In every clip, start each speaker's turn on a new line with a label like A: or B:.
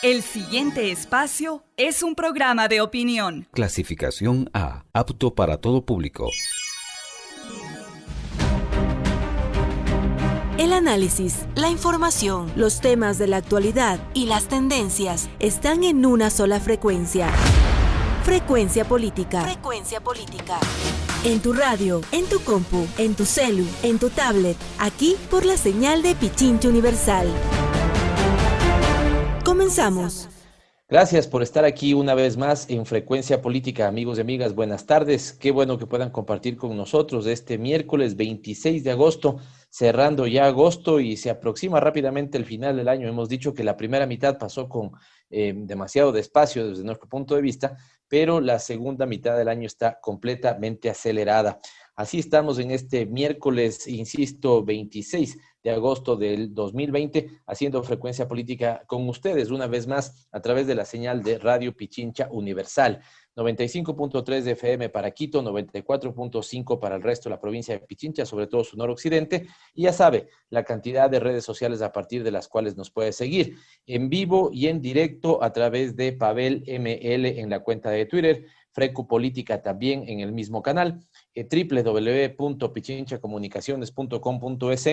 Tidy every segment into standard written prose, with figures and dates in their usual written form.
A: El siguiente espacio es un programa de opinión.
B: Clasificación A, apto para todo público.
C: El análisis, la información, los temas de la actualidad y las tendencias están en una sola frecuencia. Frecuencia Política. Frecuencia Política. En tu radio, en tu compu, en tu celu, en tu tablet, aquí por la señal de Pichincha Universal. Comenzamos.
D: Gracias por estar aquí una vez más en Frecuencia Política, amigos y amigas. Buenas tardes. Qué bueno que puedan compartir con nosotros este miércoles 26 de agosto, cerrando ya agosto y se aproxima rápidamente el final del año. Hemos dicho que la primera mitad pasó con demasiado despacio desde nuestro punto de vista, pero la segunda mitad del año está completamente acelerada. Así estamos en este miércoles, insisto, 26 de agosto del 2020, haciendo Frecuencia Política con ustedes una vez más a través de la señal de Radio Pichincha Universal. 95.3 de FM para Quito, 94.5 para el resto de la provincia de Pichincha, sobre todo su noroccidente. Y ya sabe, la cantidad de redes sociales a partir de las cuales nos puede seguir en vivo y en directo a través de Pavel ML en la cuenta de Twitter, Frecu Política también en el mismo canal, www.pichinchacomunicaciones.com.es.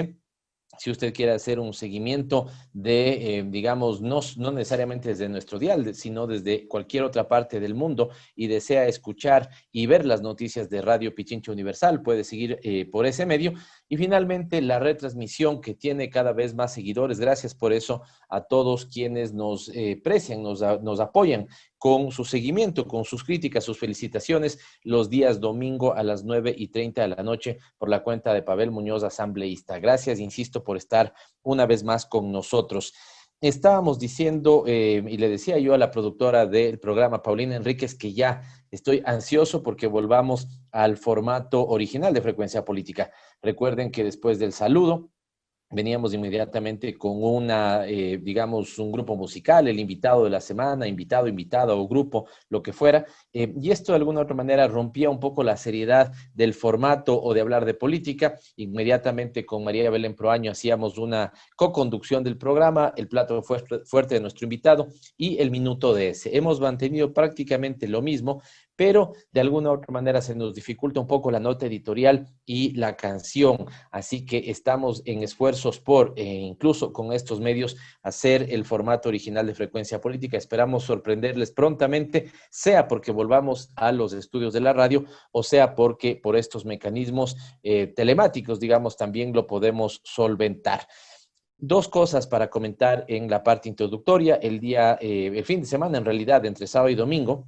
D: Si usted quiere hacer un seguimiento de, digamos, no necesariamente desde nuestro dial, sino desde cualquier otra parte del mundo y desea escuchar y ver las noticias de Radio Pichincha Universal, puede seguir por ese medio. Y finalmente, la retransmisión que tiene cada vez más seguidores. Gracias por eso a todos quienes nos precian, nos apoyan con su seguimiento, con sus críticas, sus felicitaciones, los días domingo a las 9:30 de la noche por la cuenta de Pavel Muñoz, asambleísta. Gracias, insisto, por estar una vez más con nosotros. Estábamos diciendo, y le decía yo a la productora del programa, Paulina Enríquez, que ya estoy ansioso porque volvamos al formato original de Frecuencia Política. Recuerden que después del saludo, veníamos inmediatamente con digamos, un grupo musical, el invitado de la semana, invitada o grupo, lo que fuera. Y esto de alguna u otra manera rompía un poco la seriedad del formato o de hablar de política. Inmediatamente con María Belén Proaño hacíamos una co-conducción del programa, el plato fuerte de nuestro invitado y el minuto de ese. Hemos mantenido prácticamente lo mismo, pero de alguna u otra manera se nos dificulta un poco la nota editorial y la canción. Así que estamos en esfuerzos por, incluso con estos medios, hacer el formato original de Frecuencia Política. Esperamos sorprenderles prontamente, sea porque volvamos a los estudios de la radio o sea porque por estos mecanismos telemáticos, digamos, también lo podemos solventar. Dos cosas para comentar en la parte introductoria. El fin de semana, en realidad, entre sábado y domingo,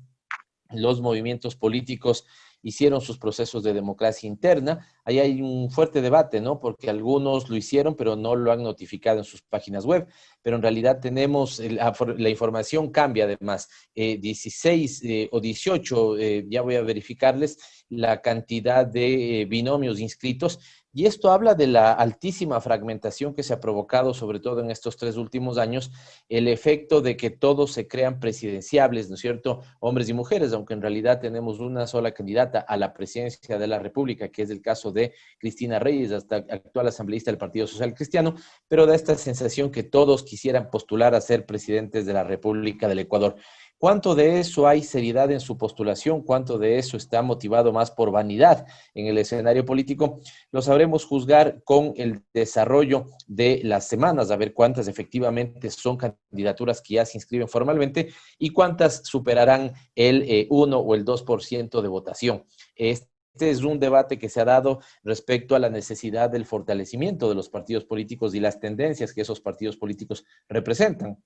D: los movimientos políticos hicieron sus procesos de democracia interna. Ahí hay un fuerte debate, ¿no? Porque algunos lo hicieron, pero no lo han notificado en sus páginas web. Pero en realidad tenemos, la información cambia además. 16 o 18, ya voy a verificarles la cantidad de binomios inscritos. Y esto habla de la altísima fragmentación que se ha provocado, sobre todo en estos 3 últimos años, el efecto de que todos se crean presidenciables, ¿no es cierto? Hombres y mujeres, aunque en realidad tenemos una sola candidata a la presidencia de la República, que es el caso de Cristina Reyes, hasta actual asambleísta del Partido Social Cristiano, pero da esta sensación que todos quisieran postular a ser presidentes de la República del Ecuador. ¿Cuánto de eso hay seriedad en su postulación? ¿Cuánto de eso está motivado más por vanidad en el escenario político? Lo sabremos juzgar con el desarrollo de las semanas, a ver cuántas efectivamente son candidaturas que ya se inscriben formalmente y cuántas superarán el 1 o el 2% de votación. Este es un debate que se ha dado respecto a la necesidad del fortalecimiento de los partidos políticos y las tendencias que esos partidos políticos representan.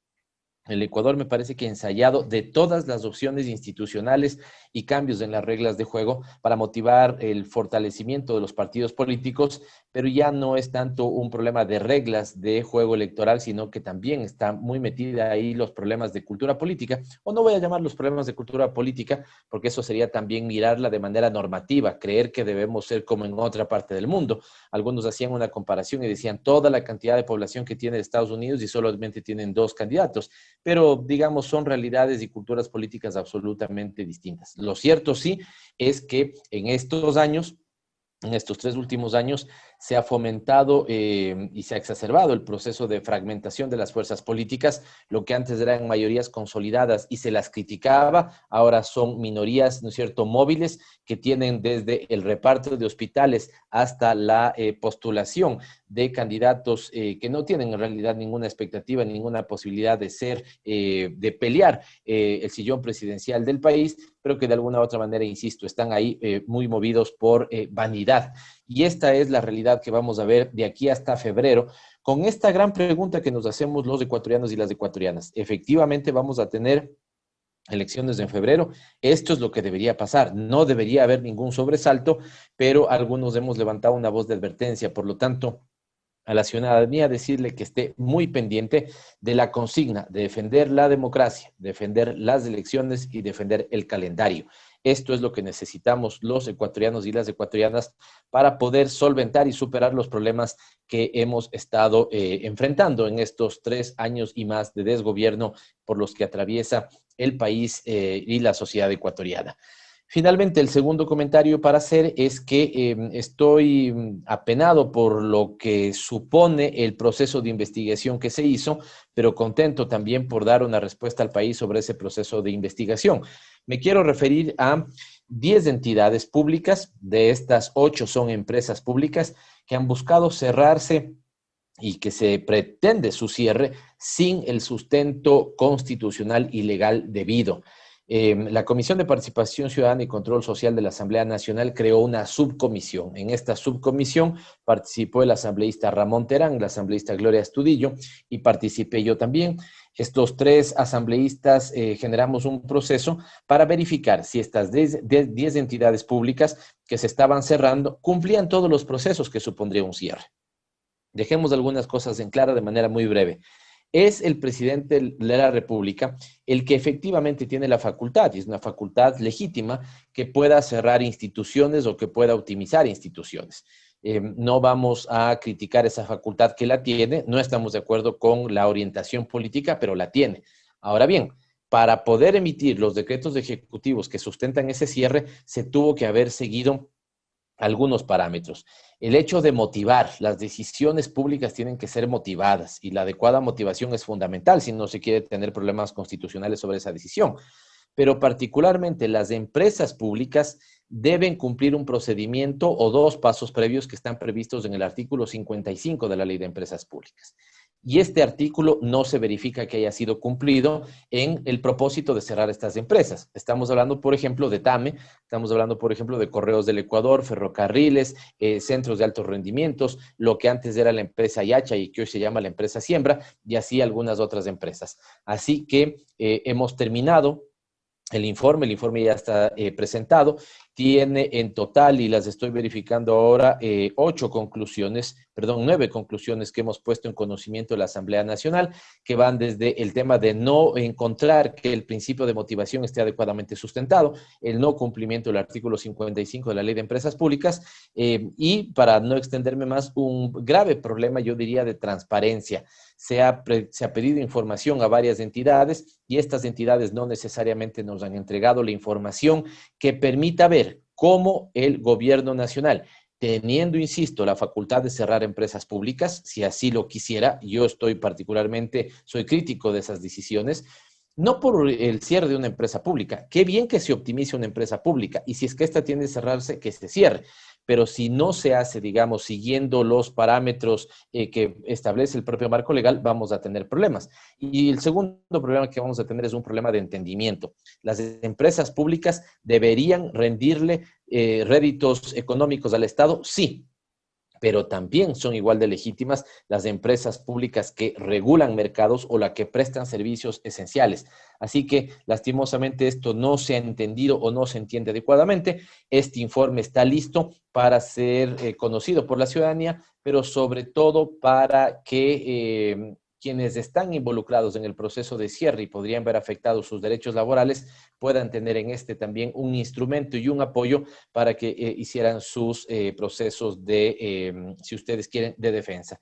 D: El Ecuador me parece que ha ensayado de todas las opciones institucionales y cambios en las reglas de juego para motivar el fortalecimiento de los partidos políticos, pero ya no es tanto un problema de reglas de juego electoral, sino que también está muy metida ahí los problemas de cultura política, o no voy a llamar los problemas de cultura política, porque eso sería también mirarla de manera normativa, creer que debemos ser como en otra parte del mundo. Algunos hacían una comparación y decían toda la cantidad de población que tiene Estados Unidos y solamente tienen 2 candidatos. Pero, digamos, son realidades y culturas políticas absolutamente distintas. Lo cierto sí es que en estos años en estos 3 últimos años se ha fomentado y se ha exacerbado el proceso de fragmentación de las fuerzas políticas. Lo que antes eran mayorías consolidadas y se las criticaba, ahora son minorías, ¿no es cierto?, móviles, que tienen desde el reparto de hospitales hasta la postulación de candidatos que no tienen en realidad ninguna expectativa, ninguna posibilidad de ser, de pelear el sillón presidencial del país, pero que de alguna u otra manera, insisto, están ahí muy movidos por vanidad. Y esta es la realidad que vamos a ver de aquí hasta febrero, con esta gran pregunta que nos hacemos los ecuatorianos y las ecuatorianas. ¿Efectivamente vamos a tener elecciones en febrero? Esto es lo que debería pasar. No debería haber ningún sobresalto, pero algunos hemos levantado una voz de advertencia. Por lo tanto, a la ciudadanía decirle que esté muy pendiente de la consigna de defender la democracia, defender las elecciones y defender el calendario. Esto es lo que necesitamos los ecuatorianos y las ecuatorianas para poder solventar y superar los problemas que hemos estado enfrentando en estos 3 años y más de desgobierno por los que atraviesa el país y la sociedad ecuatoriana. Finalmente, el segundo comentario para hacer es que estoy apenado por lo que supone el proceso de investigación que se hizo, pero contento también por dar una respuesta al país sobre ese proceso de investigación. Me quiero referir a 10 entidades públicas, de estas 8 son empresas públicas que han buscado cerrarse y que se pretende su cierre sin el sustento constitucional y legal debido. La Comisión de Participación Ciudadana y Control Social de la Asamblea Nacional creó una subcomisión. En esta subcomisión participó el asambleísta Ramón Terán, la asambleísta Gloria Astudillo y participé yo también. Estos 3 asambleístas generamos un proceso para verificar si estas 10 entidades públicas que se estaban cerrando cumplían todos los procesos que supondría un cierre. Dejemos algunas cosas en claro de manera muy breve. Es el presidente de la República el que efectivamente tiene la facultad, y es una facultad legítima, que pueda cerrar instituciones o que pueda optimizar instituciones. No vamos a criticar esa facultad que la tiene, no estamos de acuerdo con la orientación política, pero la tiene. Ahora bien, para poder emitir los decretos ejecutivos que sustentan ese cierre, se tuvo que haber seguido algunos parámetros. El hecho de motivar, las decisiones públicas tienen que ser motivadas y la adecuada motivación es fundamental si no se quiere tener problemas constitucionales sobre esa decisión. Pero particularmente las empresas públicas deben cumplir un procedimiento o 2 pasos previos que están previstos en el artículo 55 de la Ley de Empresas Públicas. Y este artículo no se verifica que haya sido cumplido en el propósito de cerrar estas empresas. Estamos hablando, por ejemplo, de TAME, estamos hablando, por ejemplo, de Correos del Ecuador, ferrocarriles, centros de altos rendimientos, lo que antes era la empresa Yacha y que hoy se llama la empresa Siembra, y así algunas otras empresas. Así que hemos terminado el informe ya está presentado, tiene en total, y las estoy verificando ahora, 9 conclusiones que hemos puesto en conocimiento de la Asamblea Nacional, que van desde el tema de no encontrar que el principio de motivación esté adecuadamente sustentado, el no cumplimiento del artículo 55 de la Ley de Empresas Públicas, y para no extenderme más, un grave problema, yo diría, de transparencia. Se ha pedido información a varias entidades y estas entidades no necesariamente nos han entregado la información que permita ver cómo el gobierno nacional, teniendo, insisto, la facultad de cerrar empresas públicas, si así lo quisiera, yo soy crítico de esas decisiones, no por el cierre de una empresa pública. Qué bien que se optimice una empresa pública y si es que esta tiende a cerrarse, que se cierre. Pero si no se hace, digamos, siguiendo los parámetros que establece el propio marco legal, vamos a tener problemas. Y el segundo problema que vamos a tener es un problema de entendimiento. Las empresas públicas deberían rendirle réditos económicos al Estado, sí, pero también son igual de legítimas las empresas públicas que regulan mercados o las que prestan servicios esenciales. Así que, lastimosamente, esto no se ha entendido o no se entiende adecuadamente. Este informe está listo para ser conocido por la ciudadanía, pero sobre todo para que quienes están involucrados en el proceso de cierre y podrían ver afectados sus derechos laborales puedan tener en este también un instrumento y un apoyo para que hicieran sus procesos de, si ustedes quieren, de defensa.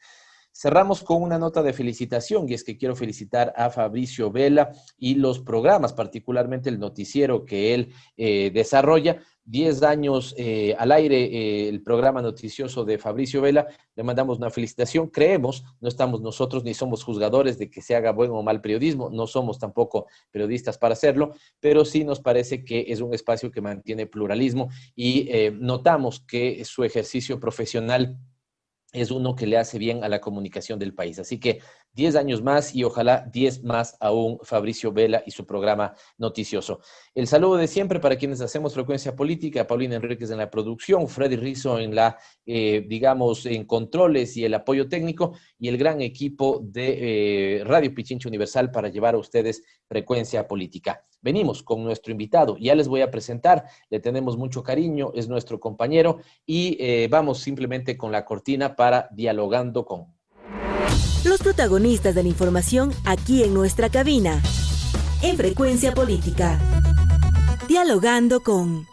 D: Cerramos con una nota de felicitación, y es que quiero felicitar a Fabricio Vela y los programas, particularmente el noticiero que él desarrolla. 10 años al aire, el programa noticioso de Fabricio Vela. Le mandamos una felicitación. Creemos, no estamos nosotros ni somos juzgadores de que se haga buen o mal periodismo, no somos tampoco periodistas para hacerlo, pero sí nos parece que es un espacio que mantiene pluralismo y notamos que su ejercicio profesional es uno que le hace bien a la comunicación del país. Así que 10 años más y ojalá 10 más aún Fabricio Vela y su programa noticioso. El saludo de siempre para quienes hacemos Frecuencia Política, Paulina Enríquez en la producción, Freddy Rizzo en la, digamos, en controles y el apoyo técnico, y el gran equipo de Radio Pichincha Universal para llevar a ustedes Frecuencia Política. Venimos con nuestro invitado, ya les voy a presentar, le tenemos mucho cariño, es nuestro compañero, y vamos simplemente con la cortina para Dialogando con.
C: Los protagonistas de la información aquí en nuestra cabina, en Frecuencia Política. Dialogando con.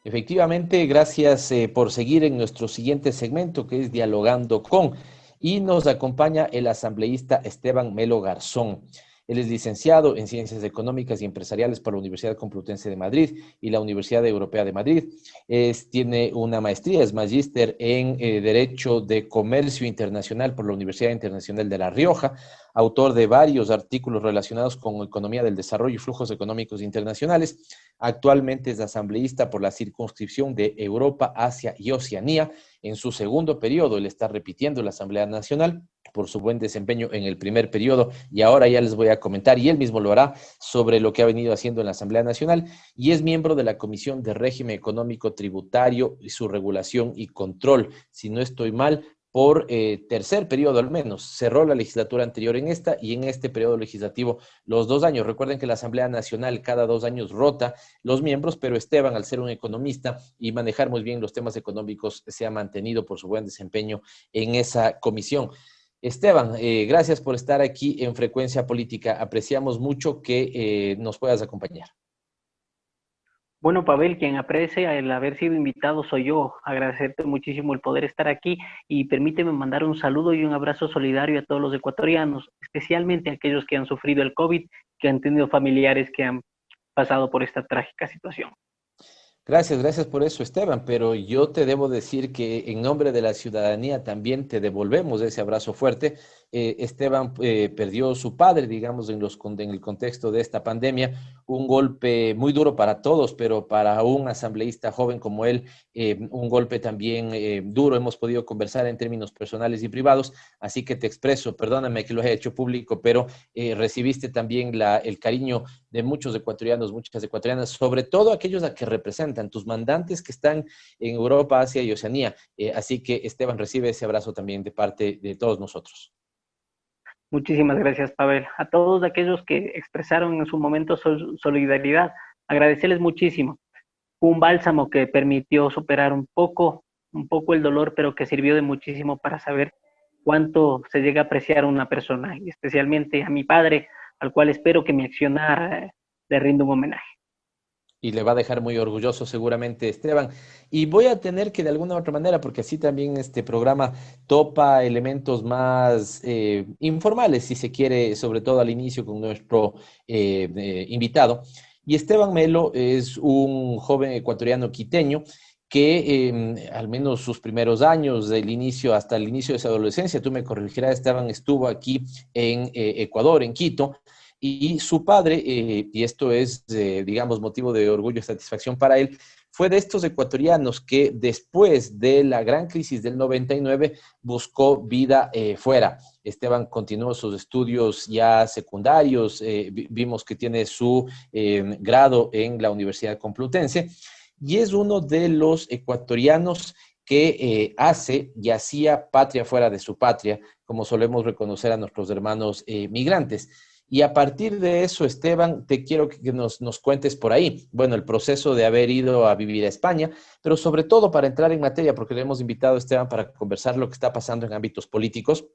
D: Efectivamente, gracias por seguir en nuestro siguiente segmento, que es Dialogando con, y nos acompaña el asambleísta Esteban Melo Garzón. Él es licenciado en Ciencias Económicas y Empresariales por la Universidad Complutense de Madrid y la Universidad Europea de Madrid. Tiene una maestría, es magíster en Derecho de Comercio Internacional por la Universidad Internacional de La Rioja, autor de varios artículos relacionados con economía del desarrollo y flujos económicos internacionales. Actualmente es asambleísta por la circunscripción de Europa, Asia y Oceanía. En su segundo periodo, él está repitiendo la Asamblea Nacional por su buen desempeño en el primer periodo, y ahora ya les voy a comentar, y él mismo lo hará, sobre lo que ha venido haciendo en la Asamblea Nacional, y es miembro de la Comisión de Régimen Económico Tributario y su regulación y control, si no estoy mal, por tercer periodo al menos. Cerró la legislatura anterior en esta, y en este periodo legislativo los 2 años. Recuerden que la Asamblea Nacional cada 2 años rota los miembros, pero Esteban, al ser un economista y manejar muy bien los temas económicos, se ha mantenido por su buen desempeño en esa comisión. Esteban, gracias por estar aquí en Frecuencia Política. Apreciamos mucho que nos puedas acompañar.
E: Bueno, Pavel, quien aprecia el haber sido invitado soy yo. Agradecerte muchísimo el poder estar aquí, y permíteme mandar un saludo y un abrazo solidario a todos los ecuatorianos, especialmente a aquellos que han sufrido el COVID, que han tenido familiares que han pasado por esta trágica situación.
D: Gracias por eso, Esteban, pero yo te debo decir que en nombre de la ciudadanía también te devolvemos ese abrazo fuerte. Esteban perdió su padre, digamos, en el contexto de esta pandemia, un golpe muy duro para todos, pero para un asambleísta joven como él, un golpe también duro. Hemos podido conversar en términos personales y privados, así que te expreso, perdóname que lo haya hecho público, pero recibiste también el cariño de muchos ecuatorianos, muchas ecuatorianas, sobre todo aquellos a que representan, tus mandantes que están en Europa, Asia y Oceanía. Así que, Esteban, recibe ese abrazo también de parte de todos nosotros.
E: Muchísimas gracias, Pavel. A todos aquellos que expresaron en su momento solidaridad, agradecerles muchísimo. Fue un bálsamo que permitió superar un poco el dolor, pero que sirvió de muchísimo para saber cuánto se llega a apreciar a una persona, y especialmente a mi padre, al cual espero que mi accionar le rinda un homenaje.
D: Y le va a dejar muy orgulloso seguramente, Esteban. Y voy a tener que de alguna u otra manera, porque así también este programa topa elementos más informales, si se quiere, sobre todo al inicio con nuestro invitado. Y Esteban Melo es un joven ecuatoriano quiteño que al menos sus primeros años, hasta el inicio de su adolescencia, tú me corregirás, Esteban, estuvo aquí en Ecuador, en Quito. Y su padre, y esto es, digamos, motivo de orgullo y satisfacción para él, fue de estos ecuatorianos que después de la gran crisis del 99 buscó vida fuera. Esteban continuó sus estudios ya secundarios, vimos que tiene su grado en la Universidad Complutense, y es uno de los ecuatorianos que hace y hacía patria fuera de su patria, como solemos reconocer a nuestros hermanos migrantes. Y a partir de eso, Esteban, te quiero que nos cuentes por ahí, bueno, el proceso de haber ido a vivir a España, pero sobre todo para entrar en materia, porque le hemos invitado a Esteban para conversar lo que está pasando en ámbitos políticos.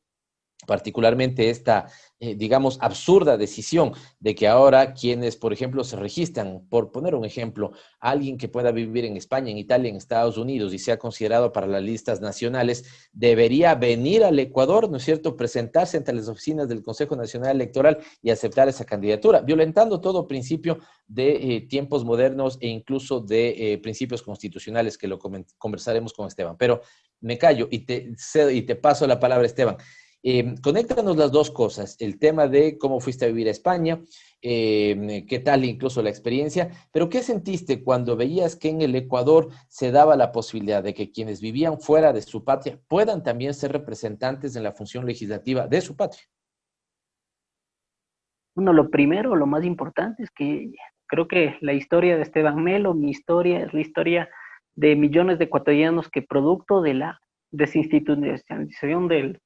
D: particularmente esta, digamos, absurda decisión de que ahora quienes, por ejemplo, se registran, por poner un ejemplo, alguien que pueda vivir en España, en Italia, en Estados Unidos y sea considerado para las listas nacionales, debería venir al Ecuador, ¿no es cierto?, presentarse ante las oficinas del Consejo Nacional Electoral y aceptar esa candidatura, violentando todo principio de tiempos modernos e incluso de principios constitucionales, que lo conversaremos con Esteban. Pero me callo y te paso la palabra, Esteban. Conéctanos las dos cosas, el tema de cómo fuiste a vivir a España, qué tal incluso la experiencia, pero ¿qué sentiste cuando veías que en el Ecuador se daba la posibilidad de que quienes vivían fuera de su patria puedan también ser representantes en la función legislativa de su patria?
E: Bueno, lo primero, lo más importante es que creo que la historia de Esteban Melo, mi historia, es la historia de millones de ecuatorianos que producto de la desinstitucionalización de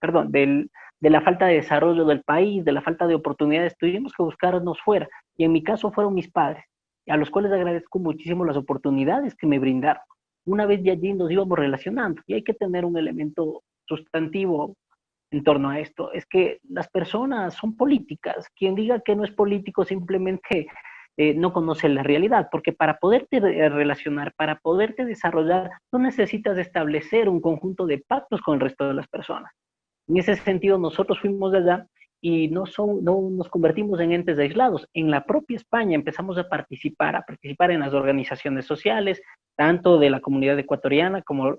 E: la falta de desarrollo del país, de la falta de oportunidades, tuvimos que buscarnos fuera. Y en mi caso fueron mis padres, a los cuales agradezco muchísimo las oportunidades que me brindaron. Una vez de allí nos íbamos relacionando y hay que tener un elemento sustantivo en torno a esto. Es que las personas son políticas. Quien diga que no es político simplemente no conoce la realidad, porque para poderte relacionar, para poderte desarrollar, tú necesitas establecer un conjunto de pactos con el resto de las personas. En ese sentido, nosotros fuimos de allá y no nos convertimos en entes aislados. En la propia España empezamos a participar en las organizaciones sociales, tanto de la comunidad ecuatoriana como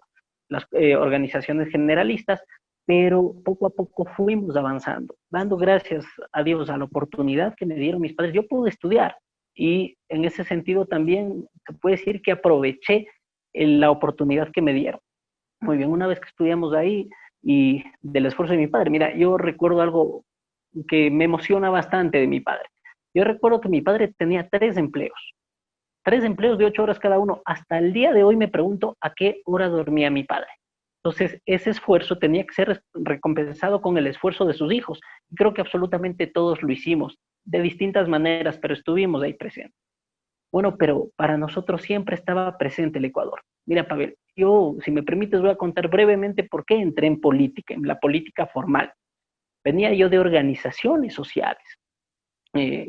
E: las organizaciones generalistas, pero poco a poco fuimos avanzando, dando gracias a Dios a la oportunidad que me dieron mis padres. Yo pude estudiar, y en ese sentido también se puede decir que aproveché la oportunidad que me dieron. Muy bien, una vez que estudiamos ahí y del esfuerzo de mi padre, mira, yo recuerdo algo que me emociona bastante de mi padre. Yo recuerdo que mi padre tenía 3 empleos de 8 horas cada uno. Hasta el día de hoy me pregunto a qué hora dormía mi padre. Entonces, ese esfuerzo tenía que ser recompensado con el esfuerzo de sus hijos. Y creo que absolutamente todos lo hicimos, de distintas maneras, pero estuvimos ahí presentes. Bueno, pero para nosotros siempre estaba presente el Ecuador. Mira, Pavel, yo, si me permites, voy a contar brevemente por qué entré en política, en la política formal. Venía yo de organizaciones sociales.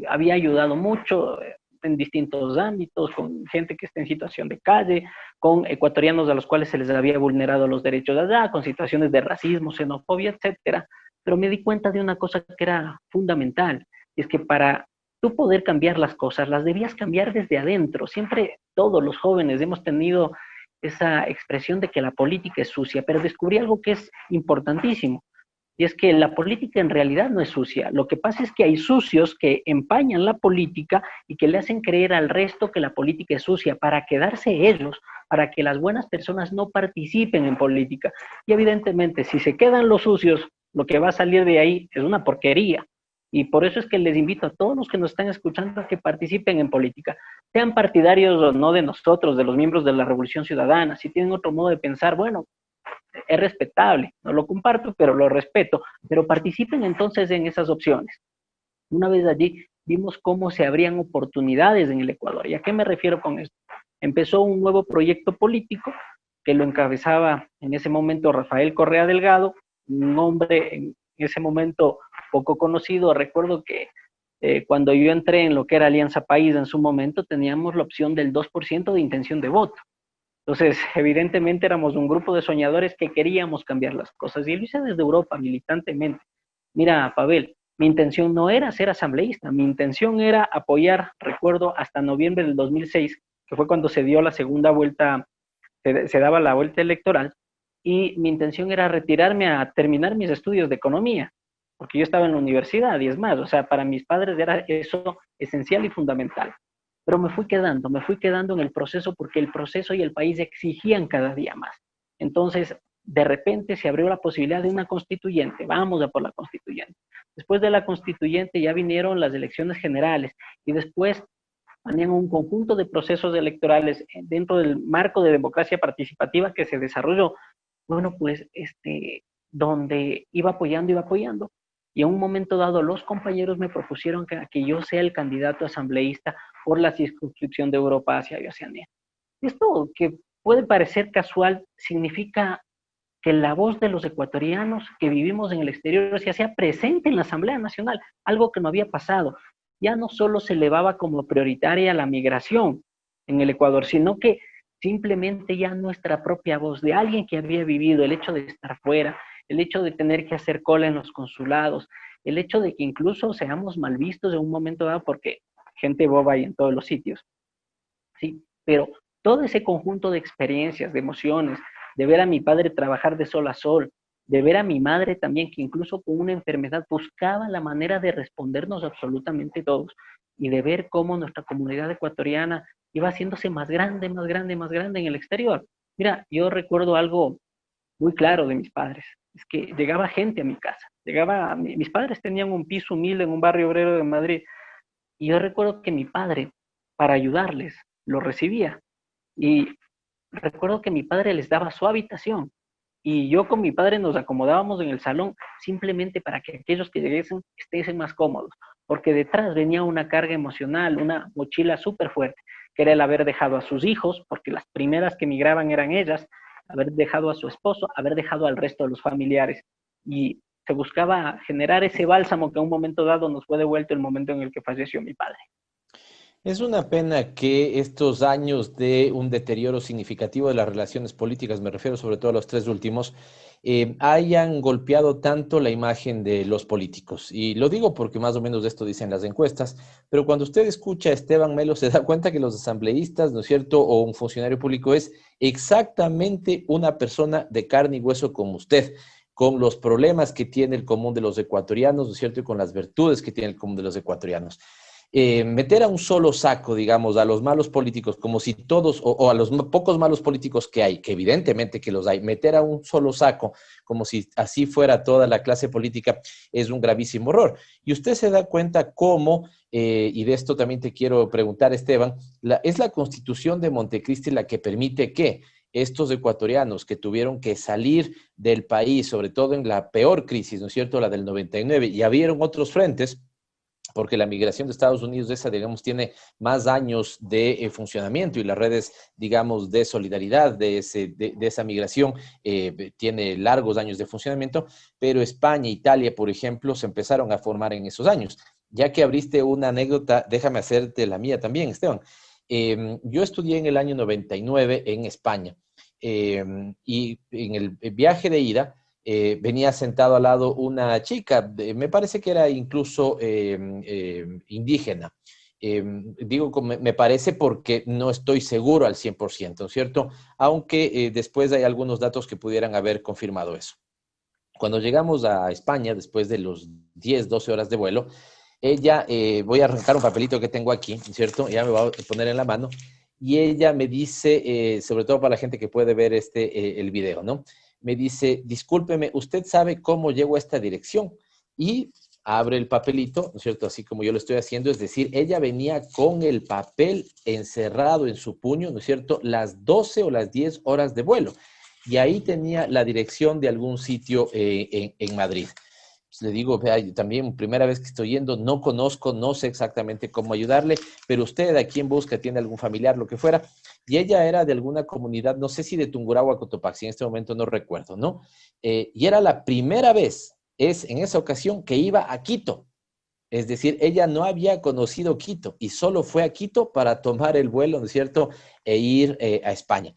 E: Había ayudado mucho en distintos ámbitos, con gente que está en situación de calle, con ecuatorianos a los cuales se les había vulnerado los derechos de allá, con situaciones de racismo, xenofobia, etcétera. Pero me di cuenta de una cosa que era fundamental, y es que para tú poder cambiar las cosas, las debías cambiar desde adentro. Siempre todos los jóvenes hemos tenido esa expresión de que la política es sucia, pero descubrí algo que es importantísimo. Y es que la política en realidad no es sucia. Lo que pasa es que hay sucios que empañan la política y que le hacen creer al resto que la política es sucia para quedarse ellos, para que las buenas personas no participen en política. Y evidentemente, si se quedan los sucios, lo que va a salir de ahí es una porquería. Y por eso es que les invito a todos los que nos están escuchando a que participen en política, sean partidarios o no de nosotros, de los miembros de la Revolución Ciudadana. Si tienen otro modo de pensar, bueno, es respetable, no lo comparto, pero lo respeto, pero participen entonces en esas opciones. Una vez allí, vimos cómo se abrían oportunidades en el Ecuador. ¿Y a qué me refiero con esto? Empezó un nuevo proyecto político que lo encabezaba en ese momento Rafael Correa Delgado, un hombre en ese momento poco conocido. Recuerdo que cuando yo entré en lo que era Alianza País en su momento, teníamos la opción del 2% de intención de voto. Entonces, evidentemente éramos un grupo de soñadores que queríamos cambiar las cosas. Y lo hice desde Europa, militantemente. Mira, Pavel, mi intención no era ser asambleísta, mi intención era apoyar, recuerdo, hasta noviembre del 2006, que fue cuando se dio la segunda vuelta, se daba la vuelta electoral, y mi intención era retirarme a terminar mis estudios de economía, porque yo estaba en la universidad, y es más, o sea, para mis padres era eso esencial y fundamental. Pero me fui quedando en el proceso porque el proceso y el país exigían cada día más. Entonces, de repente se abrió la posibilidad de una constituyente, vamos a por la constituyente. Después de la constituyente ya vinieron las elecciones generales y después tenían un conjunto de procesos electorales dentro del marco de democracia participativa que se desarrolló. Bueno, pues donde iba apoyando. Y en un momento dado los compañeros me propusieron que yo sea el candidato asambleísta por la circunscripción de Europa, Asia y Oceanía. Esto, que puede parecer casual, significa que la voz de los ecuatorianos que vivimos en el exterior se hacía presente en la Asamblea Nacional, algo que no había pasado. Ya no solo se elevaba como prioritaria la migración en el Ecuador, sino que simplemente ya nuestra propia voz de alguien que había vivido el hecho de estar fuera, el hecho de tener que hacer cola en los consulados, el hecho de que incluso seamos mal vistos en un momento dado porque gente boba hay en todos los sitios, ¿sí? Pero todo ese conjunto de experiencias, de emociones, de ver a mi padre trabajar de sol a sol, de ver a mi madre también que incluso con una enfermedad buscaba la manera de respondernos absolutamente todos, y de ver cómo nuestra comunidad ecuatoriana iba haciéndose más grande, más grande, más grande en el exterior. Mira, yo recuerdo algo muy claro de mis padres, es que llegaba gente a mi casa, mis padres tenían un piso humilde en un barrio obrero de Madrid, y yo recuerdo que mi padre, para ayudarles, lo recibía, y recuerdo que mi padre les daba su habitación, y yo con mi padre nos acomodábamos en el salón simplemente para que aquellos que lleguen estén más cómodos, porque detrás venía una carga emocional, una mochila súper fuerte, que era el haber dejado a sus hijos, porque las primeras que migraban eran ellas, haber dejado a su esposo, haber dejado al resto de los familiares. Y se buscaba generar ese bálsamo que a un momento dado nos fue devuelto el momento en el que falleció mi padre.
D: Es una pena que estos años de un deterioro significativo de las relaciones políticas, me refiero sobre todo a los tres últimos, hayan golpeado tanto la imagen de los políticos. Y lo digo porque más o menos de esto dicen las encuestas, pero cuando usted escucha a Esteban Melo se da cuenta que los asambleístas, ¿no es cierto?, o un funcionario público es exactamente una persona de carne y hueso como usted, con los problemas que tiene el común de los ecuatorianos, ¿no es cierto?, y con las virtudes que tiene el común de los ecuatorianos. Meter a un solo saco, digamos, a los malos políticos, como si todos, o a los pocos malos políticos que hay, que evidentemente que los hay, meter a un solo saco, como si así fuera toda la clase política, es un gravísimo error. Y usted se da cuenta cómo, y de esto también te quiero preguntar, Esteban, es la Constitución de Montecristi la que permite que estos ecuatorianos que tuvieron que salir del país, sobre todo en la peor crisis, ¿no es cierto?, la del 99, y abrieron otros frentes, porque la migración de Estados Unidos, esa, digamos, tiene más años de funcionamiento y las redes, digamos, de solidaridad de esa migración tiene largos años de funcionamiento, pero España, Italia, por ejemplo, se empezaron a formar en esos años. Ya que abriste una anécdota, déjame hacerte la mía también, Esteban. Yo estudié en el año 99 en España y en el viaje de ida, venía sentado al lado una chica, me parece que era incluso indígena. Digo, me parece porque no estoy seguro al 100%, ¿no es cierto? Aunque después hay algunos datos que pudieran haber confirmado eso. Cuando llegamos a España, después de los 10, 12 horas de vuelo, ella, voy a arrancar un papelito que tengo aquí, ¿no es cierto? Ya me va a poner en la mano. Y ella me dice, sobre todo para la gente que puede ver el video, ¿no? Me dice, discúlpeme, ¿usted sabe cómo llego a esta dirección? Y abre el papelito, ¿no es cierto? Así como yo lo estoy haciendo, es decir, ella venía con el papel encerrado en su puño, ¿no es cierto? Las 12 o las 10 horas de vuelo. Y ahí tenía la dirección de algún sitio en Madrid. Pues le digo, vea, también primera vez que estoy yendo, no conozco, no sé exactamente cómo ayudarle, pero usted a quién busca, tiene algún familiar, lo que fuera. Y ella era de alguna comunidad, no sé si de Tungurahua o Cotopaxi, en este momento no recuerdo, ¿no? Y era la primera vez, en esa ocasión, que iba a Quito. Es decir, ella no había conocido Quito y solo fue a Quito para tomar el vuelo, ¿no es cierto?, e ir a España.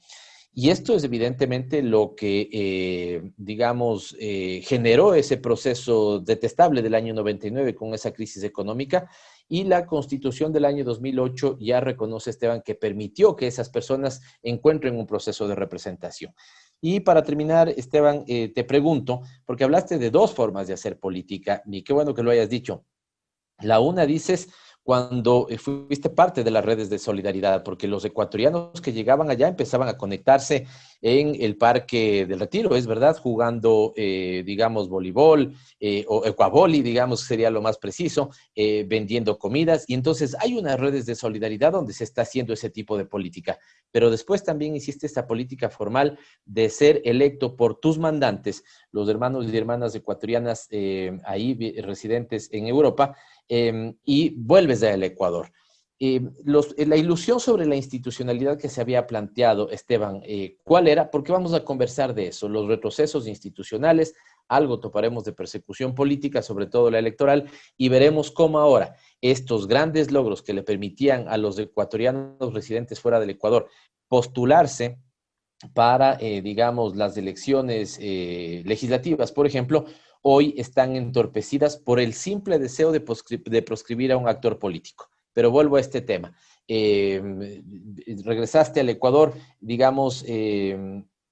D: Y esto es evidentemente lo que, digamos, generó ese proceso detestable del año 99 con esa crisis económica, y la Constitución del año 2008 ya reconoce, Esteban, que permitió que esas personas encuentren un proceso de representación. Y para terminar, Esteban, te pregunto, porque hablaste de dos formas de hacer política, y qué bueno que lo hayas dicho. La una, dices, cuando fuiste parte de las redes de solidaridad, porque los ecuatorianos que llegaban allá empezaban a conectarse en el Parque del Retiro, es verdad, jugando, digamos, voleibol o ecuavoli, digamos, sería lo más preciso, vendiendo comidas, y entonces hay unas redes de solidaridad donde se está haciendo ese tipo de política, pero después también hiciste esta política formal de ser electo por tus mandantes, los hermanos y hermanas ecuatorianas ahí residentes en Europa, y vuelves al Ecuador. La ilusión sobre la institucionalidad que se había planteado, Esteban, ¿cuál era? Porque vamos a conversar de eso, los retrocesos institucionales, algo toparemos de persecución política, sobre todo la electoral, y veremos cómo ahora estos grandes logros que le permitían a los ecuatorianos residentes fuera del Ecuador postularse para, digamos, las elecciones legislativas, por ejemplo, hoy están entorpecidas por el simple deseo de proscribir a un actor político. Pero vuelvo a este tema. Regresaste al Ecuador, digamos,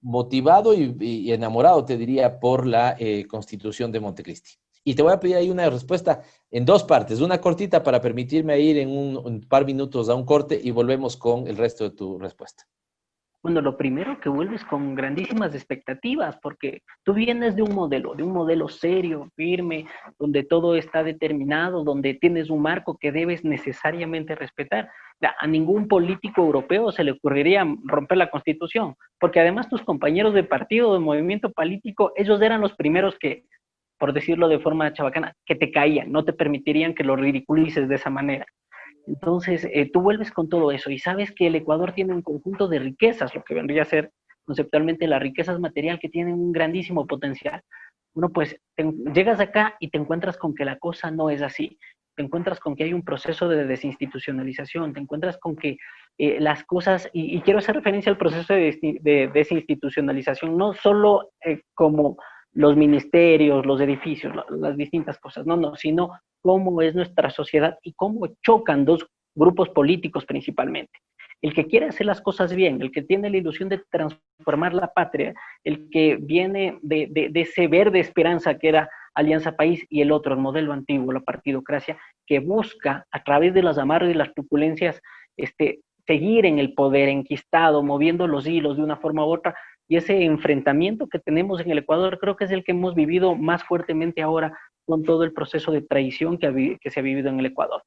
D: motivado y enamorado, te diría, por la Constitución de Montecristi. Y te voy a pedir ahí una respuesta en dos partes, una cortita para permitirme ir en un par minutos a un corte y volvemos con el resto de tu respuesta.
E: Bueno, lo primero que vuelves con grandísimas expectativas, porque tú vienes de un modelo serio, firme, donde todo está determinado, donde tienes un marco que debes necesariamente respetar. A ningún político europeo se le ocurriría romper la Constitución, porque además tus compañeros de partido, de movimiento político, ellos eran los primeros que, por decirlo de forma chabacana, que te caían, no te permitirían que lo ridiculices de esa manera. Entonces, tú vuelves con todo eso y sabes que el Ecuador tiene un conjunto de riquezas, lo que vendría a ser conceptualmente las riquezas material que tienen un grandísimo potencial. Uno, pues, llegas acá y te encuentras con que la cosa no es así. Te encuentras con que hay un proceso de desinstitucionalización, te encuentras con que las cosas, y quiero hacer referencia al proceso de desinstitucionalización, no solo como los ministerios, los edificios, las distintas cosas, no, sino cómo es nuestra sociedad y cómo chocan dos grupos políticos principalmente. El que quiere hacer las cosas bien, el que tiene la ilusión de transformar la patria, el que viene de ese verde esperanza que era Alianza País, y el otro, el modelo antiguo, la partidocracia, que busca a través de las amarras y las turbulencias seguir en el poder enquistado, moviendo los hilos de una forma u otra. Y ese enfrentamiento que tenemos en el Ecuador creo que es el que hemos vivido más fuertemente ahora con todo el proceso de traición que se ha vivido en el Ecuador.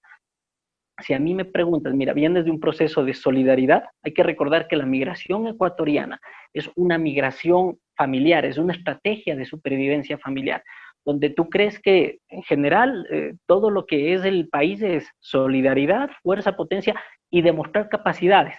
E: Si a mí me preguntas, mira, vienes de un proceso de solidaridad, hay que recordar que la migración ecuatoriana es una migración familiar, es una estrategia de supervivencia familiar, donde tú crees que en general todo lo que es el país es solidaridad, fuerza, potencia y demostrar capacidades.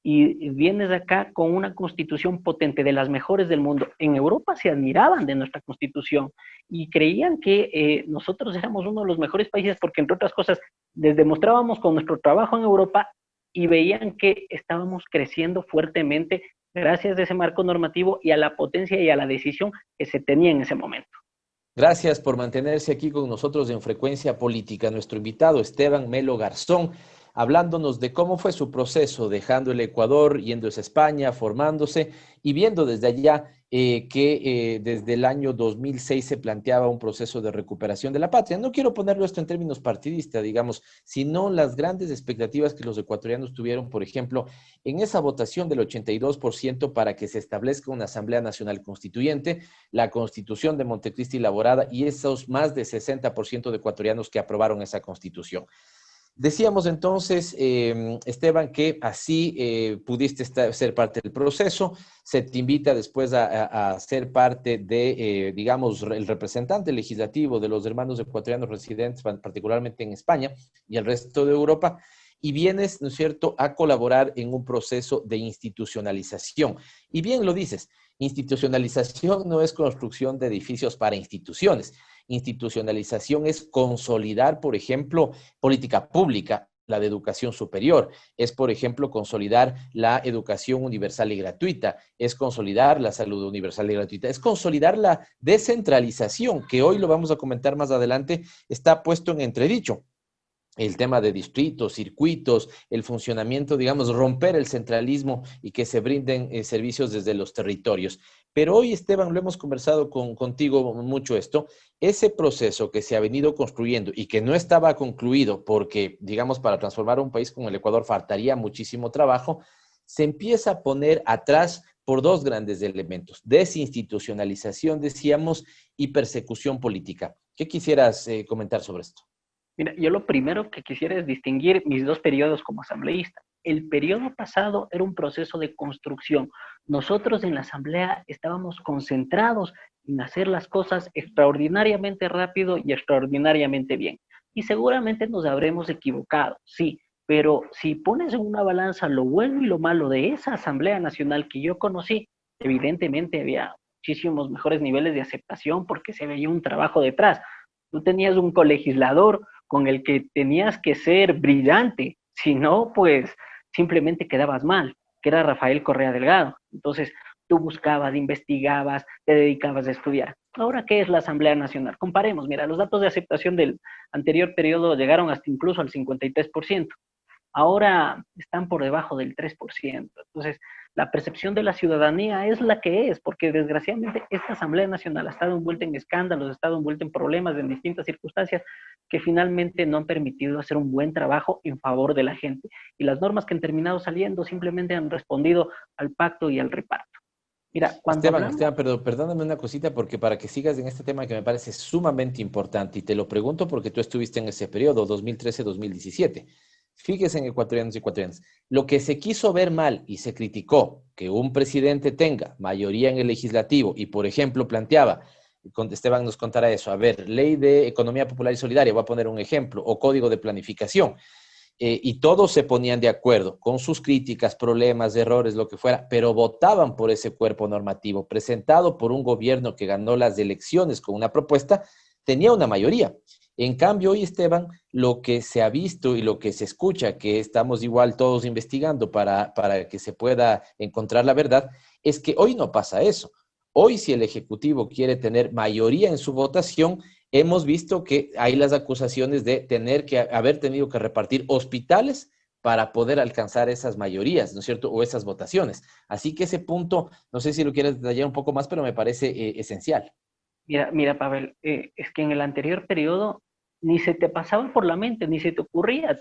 E: Y vienes de acá con una constitución potente, de las mejores del mundo. En Europa se admiraban de nuestra constitución y creían que nosotros éramos uno de los mejores países porque, entre otras cosas, les demostrábamos con nuestro trabajo en Europa y veían que estábamos creciendo fuertemente gracias a ese marco normativo y a la potencia y a la decisión que se tenía en ese momento.
D: Gracias por mantenerse aquí con nosotros en Frecuencia Política. Nuestro invitado, Esteban Melo Garzón, hablándonos de cómo fue su proceso, dejando el Ecuador, yéndose a España, formándose y viendo desde allá que desde el año 2006 se planteaba un proceso de recuperación de la patria. No quiero ponerlo esto en términos partidistas, digamos, sino las grandes expectativas que los ecuatorianos tuvieron, por ejemplo, en esa votación del 82% para que se establezca una Asamblea Nacional Constituyente, la Constitución de Montecristi elaborada y esos más de 60% de ecuatorianos que aprobaron esa Constitución. Decíamos entonces, Esteban, que así pudiste ser parte del proceso, se te invita después a ser parte de, digamos, el representante legislativo de los hermanos ecuatorianos residentes, particularmente en España y el resto de Europa, y vienes, ¿no es cierto?, a colaborar en un proceso de institucionalización. Y bien lo dices, institucionalización no es construcción de edificios para instituciones. Institucionalización es consolidar, por ejemplo, política pública, la de educación superior. Es, por ejemplo, consolidar la educación universal y gratuita. Es consolidar la salud universal y gratuita. Es consolidar la descentralización, que hoy lo vamos a comentar más adelante, está puesto en entredicho. El tema de distritos, circuitos, el funcionamiento, digamos, romper el centralismo y que se brinden servicios desde los territorios. Pero hoy, Esteban, lo hemos conversado contigo mucho esto, ese proceso que se ha venido construyendo y que no estaba concluido porque, digamos, para transformar un país como el Ecuador faltaría muchísimo trabajo, se empieza a poner atrás por dos grandes elementos: desinstitucionalización, decíamos, y persecución política. ¿Qué quisieras comentar sobre esto?
E: Mira, yo lo primero que quisiera es distinguir mis dos periodos como asambleísta. El periodo pasado era un proceso de construcción. Nosotros en la asamblea estábamos concentrados en hacer las cosas extraordinariamente rápido y extraordinariamente bien. Y seguramente nos habremos equivocado, sí, Pero si pones en una balanza lo bueno y lo malo de esa Asamblea Nacional que yo conocí, evidentemente había muchísimos mejores niveles de aceptación porque se veía un trabajo detrás. Tú tenías un colegislador con el que tenías que ser brillante, si no, pues simplemente quedabas mal, que era Rafael Correa Delgado. Entonces, tú buscabas, investigabas, te dedicabas a estudiar. Ahora, ¿qué es la Asamblea Nacional? Comparemos, mira, los datos de aceptación del anterior periodo llegaron hasta incluso al 53%. Ahora están por debajo del 3%. Entonces, la percepción de la ciudadanía es la que es, porque desgraciadamente esta Asamblea Nacional ha estado envuelta en escándalos, ha estado envuelta en problemas en distintas circunstancias que finalmente no han permitido hacer un buen trabajo en favor de la gente. Y las normas que han terminado saliendo simplemente han respondido al pacto y al reparto. Mira,
D: Esteban, pero perdóname una cosita porque para que sigas en este tema que me parece sumamente importante y te lo pregunto porque tú estuviste en ese periodo, 2013-2017. Fíjese en ecuatorianos y ecuatorianas, lo que se quiso ver mal y se criticó que un presidente tenga mayoría en el legislativo y, por ejemplo, planteaba, Esteban nos contará eso, a ver, ley de economía popular y solidaria, voy a poner un ejemplo, o código de planificación, y todos se ponían de acuerdo con sus críticas, problemas, errores, lo que fuera, pero votaban por ese cuerpo normativo presentado por un gobierno que ganó las elecciones con una propuesta, tenía una mayoría. En cambio, hoy, Esteban, lo que se ha visto y lo que se escucha, que estamos igual todos investigando para que se pueda encontrar la verdad, es que hoy no pasa eso. Hoy, si el Ejecutivo quiere tener mayoría en su votación, hemos visto que hay las acusaciones de haber tenido que repartir hospitales para poder alcanzar esas mayorías, ¿no es cierto? O esas votaciones. Así que ese punto, no sé si lo quieres detallar un poco más, pero me parece esencial.
E: Mira, Pavel, es que en el anterior periodo ni se te pasaba por la mente, ni se te ocurría.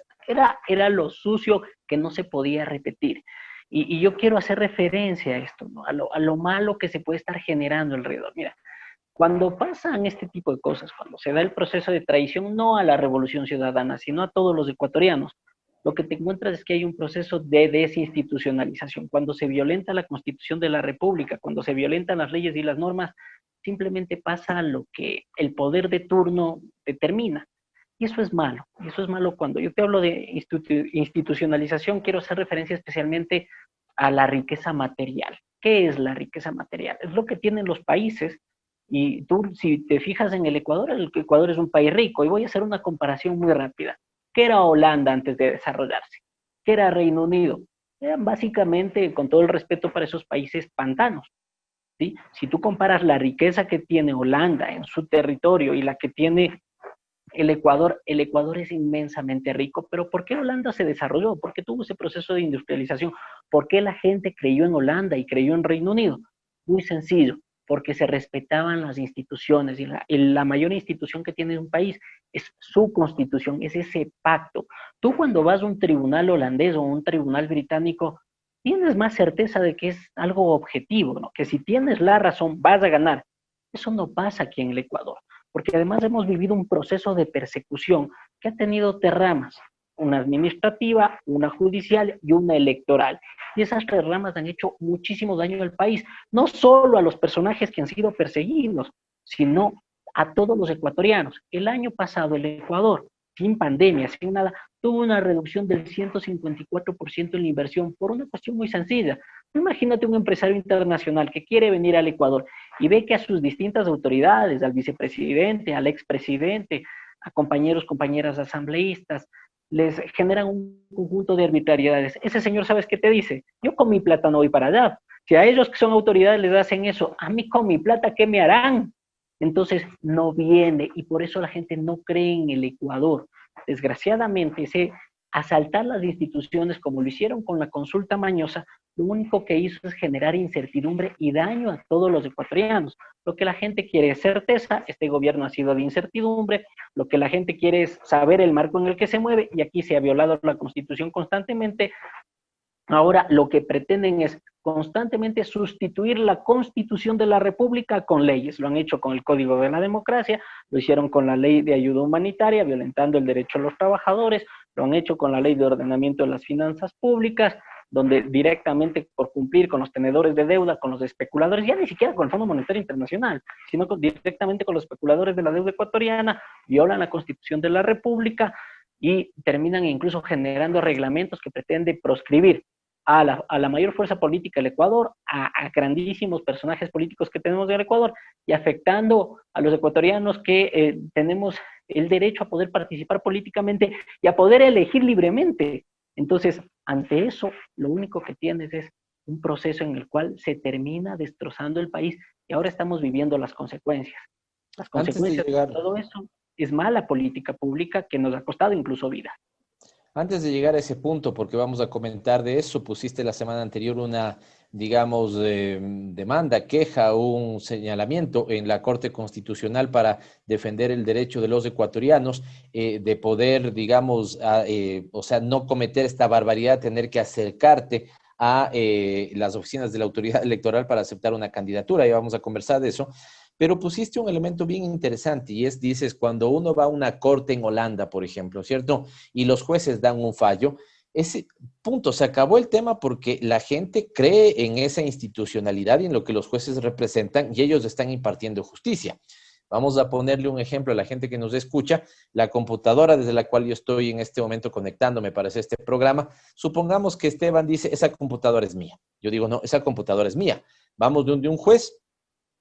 E: Era lo sucio que no se podía repetir. Y yo quiero hacer referencia a esto, ¿no? A lo malo que se puede estar generando alrededor. Mira, cuando pasan este tipo de cosas, cuando se da el proceso de traición, no a la revolución ciudadana, sino a todos los ecuatorianos, lo que te encuentras es que hay un proceso de desinstitucionalización. Cuando se violenta la Constitución de la República, cuando se violentan las leyes y las normas, simplemente pasa lo que el poder de turno determina. Y eso es malo. Y eso es malo cuando yo te hablo de institucionalización, quiero hacer referencia especialmente a la riqueza material. ¿Qué es la riqueza material? Es lo que tienen los países. Y tú, si te fijas en el Ecuador es un país rico. Y voy a hacer una comparación muy rápida. ¿Qué era Holanda antes de desarrollarse? ¿Qué era Reino Unido? Eran básicamente, con todo el respeto para esos países, pantanos. ¿Sí? Si tú comparas la riqueza que tiene Holanda en su territorio y la que tiene el Ecuador es inmensamente rico. Pero ¿por qué Holanda se desarrolló? ¿Por qué tuvo ese proceso de industrialización? ¿Por qué la gente creyó en Holanda y creyó en Reino Unido? Muy sencillo, porque se respetaban las instituciones y la mayor institución que tiene un país es su constitución, es ese pacto. Tú cuando vas a un tribunal holandés o un tribunal británico, tienes más certeza de que es algo objetivo, ¿no? Que si tienes la razón vas a ganar. Eso no pasa aquí en el Ecuador, porque además hemos vivido un proceso de persecución que ha tenido tres ramas, una administrativa, una judicial y una electoral. Y esas tres ramas han hecho muchísimo daño al país, no solo a los personajes que han sido perseguidos, sino a todos los ecuatorianos. El año pasado el Ecuador, sin pandemia, sin nada, tuvo una reducción del 154% en la inversión por una cuestión muy sencilla. Imagínate un empresario internacional que quiere venir al Ecuador y ve que a sus distintas autoridades, al vicepresidente, al expresidente, a compañeros, compañeras asambleístas, les generan un conjunto de arbitrariedades. Ese señor, ¿sabes qué te dice? Yo con mi plata no voy para allá. Si a ellos que son autoridades les hacen eso, a mí con mi plata, ¿qué me harán? Entonces no viene y por eso la gente no cree en el Ecuador. Desgraciadamente, ese asaltar las instituciones como lo hicieron con la consulta mañosa, lo único que hizo es generar incertidumbre y daño a todos los ecuatorianos. Lo que la gente quiere es certeza, este gobierno ha sido de incertidumbre, lo que la gente quiere es saber el marco en el que se mueve y aquí se ha violado la Constitución constantemente. Ahora lo que pretenden es constantemente sustituir la Constitución de la República con leyes. Lo han hecho con el Código de la Democracia, lo hicieron con la Ley de Ayuda Humanitaria, violentando el derecho a los trabajadores, lo han hecho con la Ley de Ordenamiento de las Finanzas Públicas, donde directamente por cumplir con los tenedores de deuda, con los especuladores, ya ni siquiera con el Fondo Monetario Internacional, sino directamente con los especuladores de la deuda ecuatoriana, violan la Constitución de la República, y terminan incluso generando reglamentos que pretenden proscribir a la mayor fuerza política del Ecuador, a grandísimos personajes políticos que tenemos en el Ecuador, y afectando a los ecuatorianos que tenemos el derecho a poder participar políticamente y a poder elegir libremente. Entonces, ante eso, lo único que tienes es un proceso en el cual se termina destrozando el país, y ahora estamos viviendo las consecuencias. Las consecuencias de todo eso es mala política pública que nos ha costado incluso vida.
D: Antes de llegar a ese punto, porque vamos a comentar de eso, pusiste la semana anterior una, digamos, demanda, queja, un señalamiento en la Corte Constitucional para defender el derecho de los ecuatorianos de poder, digamos, o sea, no cometer esta barbaridad, tener que acercarte a las oficinas de la autoridad electoral para aceptar una candidatura. Y vamos a conversar de eso. Pero pusiste un elemento bien interesante y es, dices, cuando uno va a una corte en Holanda, por ejemplo, ¿cierto? Y los jueces dan un fallo, ese punto, se acabó el tema porque la gente cree en esa institucionalidad y en lo que los jueces representan y ellos están impartiendo justicia. Vamos a ponerle un ejemplo a la gente que nos escucha. La computadora desde la cual yo estoy en este momento conectándome para hacer este programa, supongamos que Esteban dice, esa computadora es mía. Yo digo, no, esa computadora es mía. Vamos de un juez.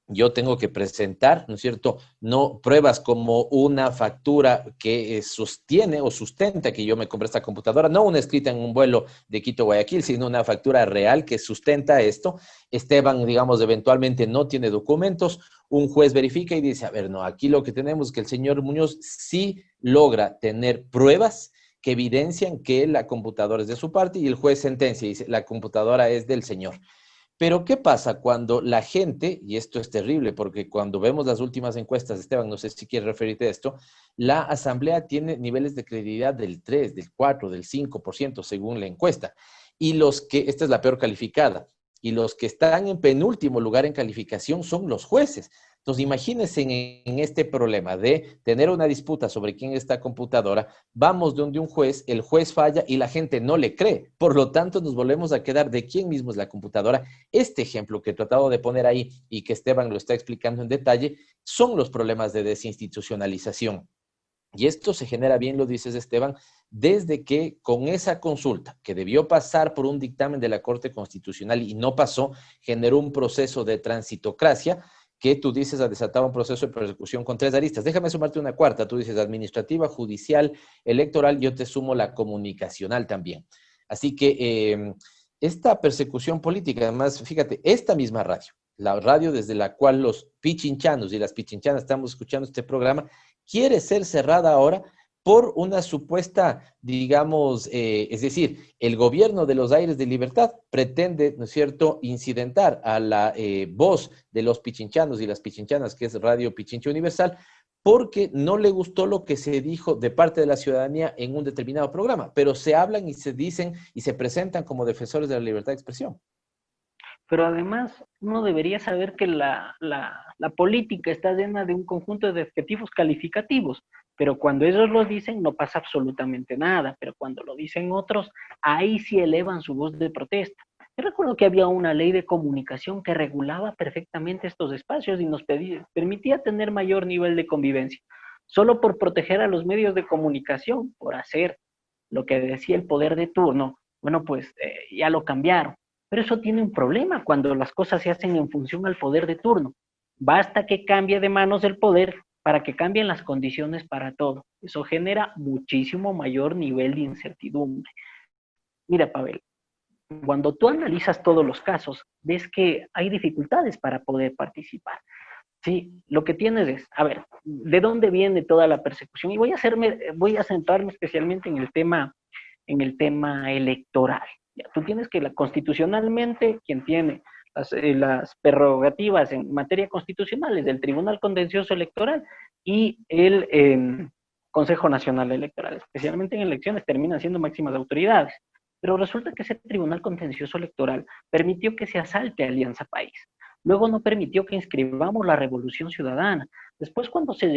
D: Yo tengo que presentar, ¿no es cierto?, no pruebas como una factura que sostiene o sustenta que yo me compré esta computadora, no una escrita en un vuelo de Quito a Guayaquil, sino una factura real que sustenta esto. Esteban, digamos, eventualmente no tiene documentos, un juez verifica y dice, a ver, no, aquí lo que tenemos es que el señor Muñoz sí logra tener pruebas que evidencian que la computadora es de su parte y el juez sentencia y dice, la computadora es del señor. Pero ¿qué pasa cuando la gente, y esto es terrible porque cuando vemos las últimas encuestas, Esteban, no sé si quieres referirte a esto, la asamblea tiene niveles de credibilidad del 3, del 4, del 5% según la encuesta. Y esta es la peor calificada, y los que están en penúltimo lugar en calificación son los jueces. Entonces, imagínense en este problema de tener una disputa sobre quién es esta computadora, vamos donde un juez, el juez falla y la gente no le cree. Por lo tanto, nos volvemos a quedar de quién mismo es la computadora. Este ejemplo que he tratado de poner ahí y que Esteban lo está explicando en detalle, son los problemas de desinstitucionalización. Y esto se genera, bien lo dices Esteban, desde que con esa consulta que debió pasar por un dictamen de la Corte Constitucional y no pasó, generó un proceso de transitocracia que tú dices ha desatado un proceso de persecución con 3 aristas. Déjame sumarte una cuarta, tú dices administrativa, judicial, electoral, yo te sumo la comunicacional también. Así que esta persecución política, además, fíjate, esta misma radio, la radio desde la cual los pichinchanos y las pichinchanas estamos escuchando este programa, quiere ser cerrada ahora por una supuesta, digamos, es decir, el gobierno de los aires de libertad pretende, ¿no es cierto?, incidentar a la voz de los pichinchanos y las pichinchanas, que es Radio Pichincha Universal, porque no le gustó lo que se dijo de parte de la ciudadanía en un determinado programa, pero se hablan y se dicen y se presentan como defensores de la libertad de expresión.
E: Pero además, uno debería saber que la política está llena de un conjunto de adjetivos calificativos, pero cuando ellos lo dicen no pasa absolutamente nada, pero cuando lo dicen otros, ahí sí elevan su voz de protesta. Yo recuerdo que había una ley de comunicación que regulaba perfectamente estos espacios y nos permitía tener mayor nivel de convivencia. Solo por proteger a los medios de comunicación, por hacer lo que decía el poder de turno, bueno, pues ya lo cambiaron. Pero eso tiene un problema cuando las cosas se hacen en función al poder de turno. Basta que cambie de manos el poder para que cambien las condiciones para todo. Eso genera muchísimo mayor nivel de incertidumbre. Mira, Pavel, cuando tú analizas todos los casos, ves que hay dificultades para poder participar. Sí, lo que tienes es, a ver, ¿de dónde viene toda la persecución? Y voy a centrarme especialmente en el tema electoral. Ya, tú tienes que constitucionalmente, quien tiene las prerrogativas en materia constitucional es el Tribunal Contencioso Electoral y el Consejo Nacional Electoral, especialmente en elecciones, terminan siendo máximas autoridades. Pero resulta que ese Tribunal Contencioso Electoral permitió que se asalte Alianza País. Luego no permitió que inscribamos la Revolución Ciudadana. Después, cuando se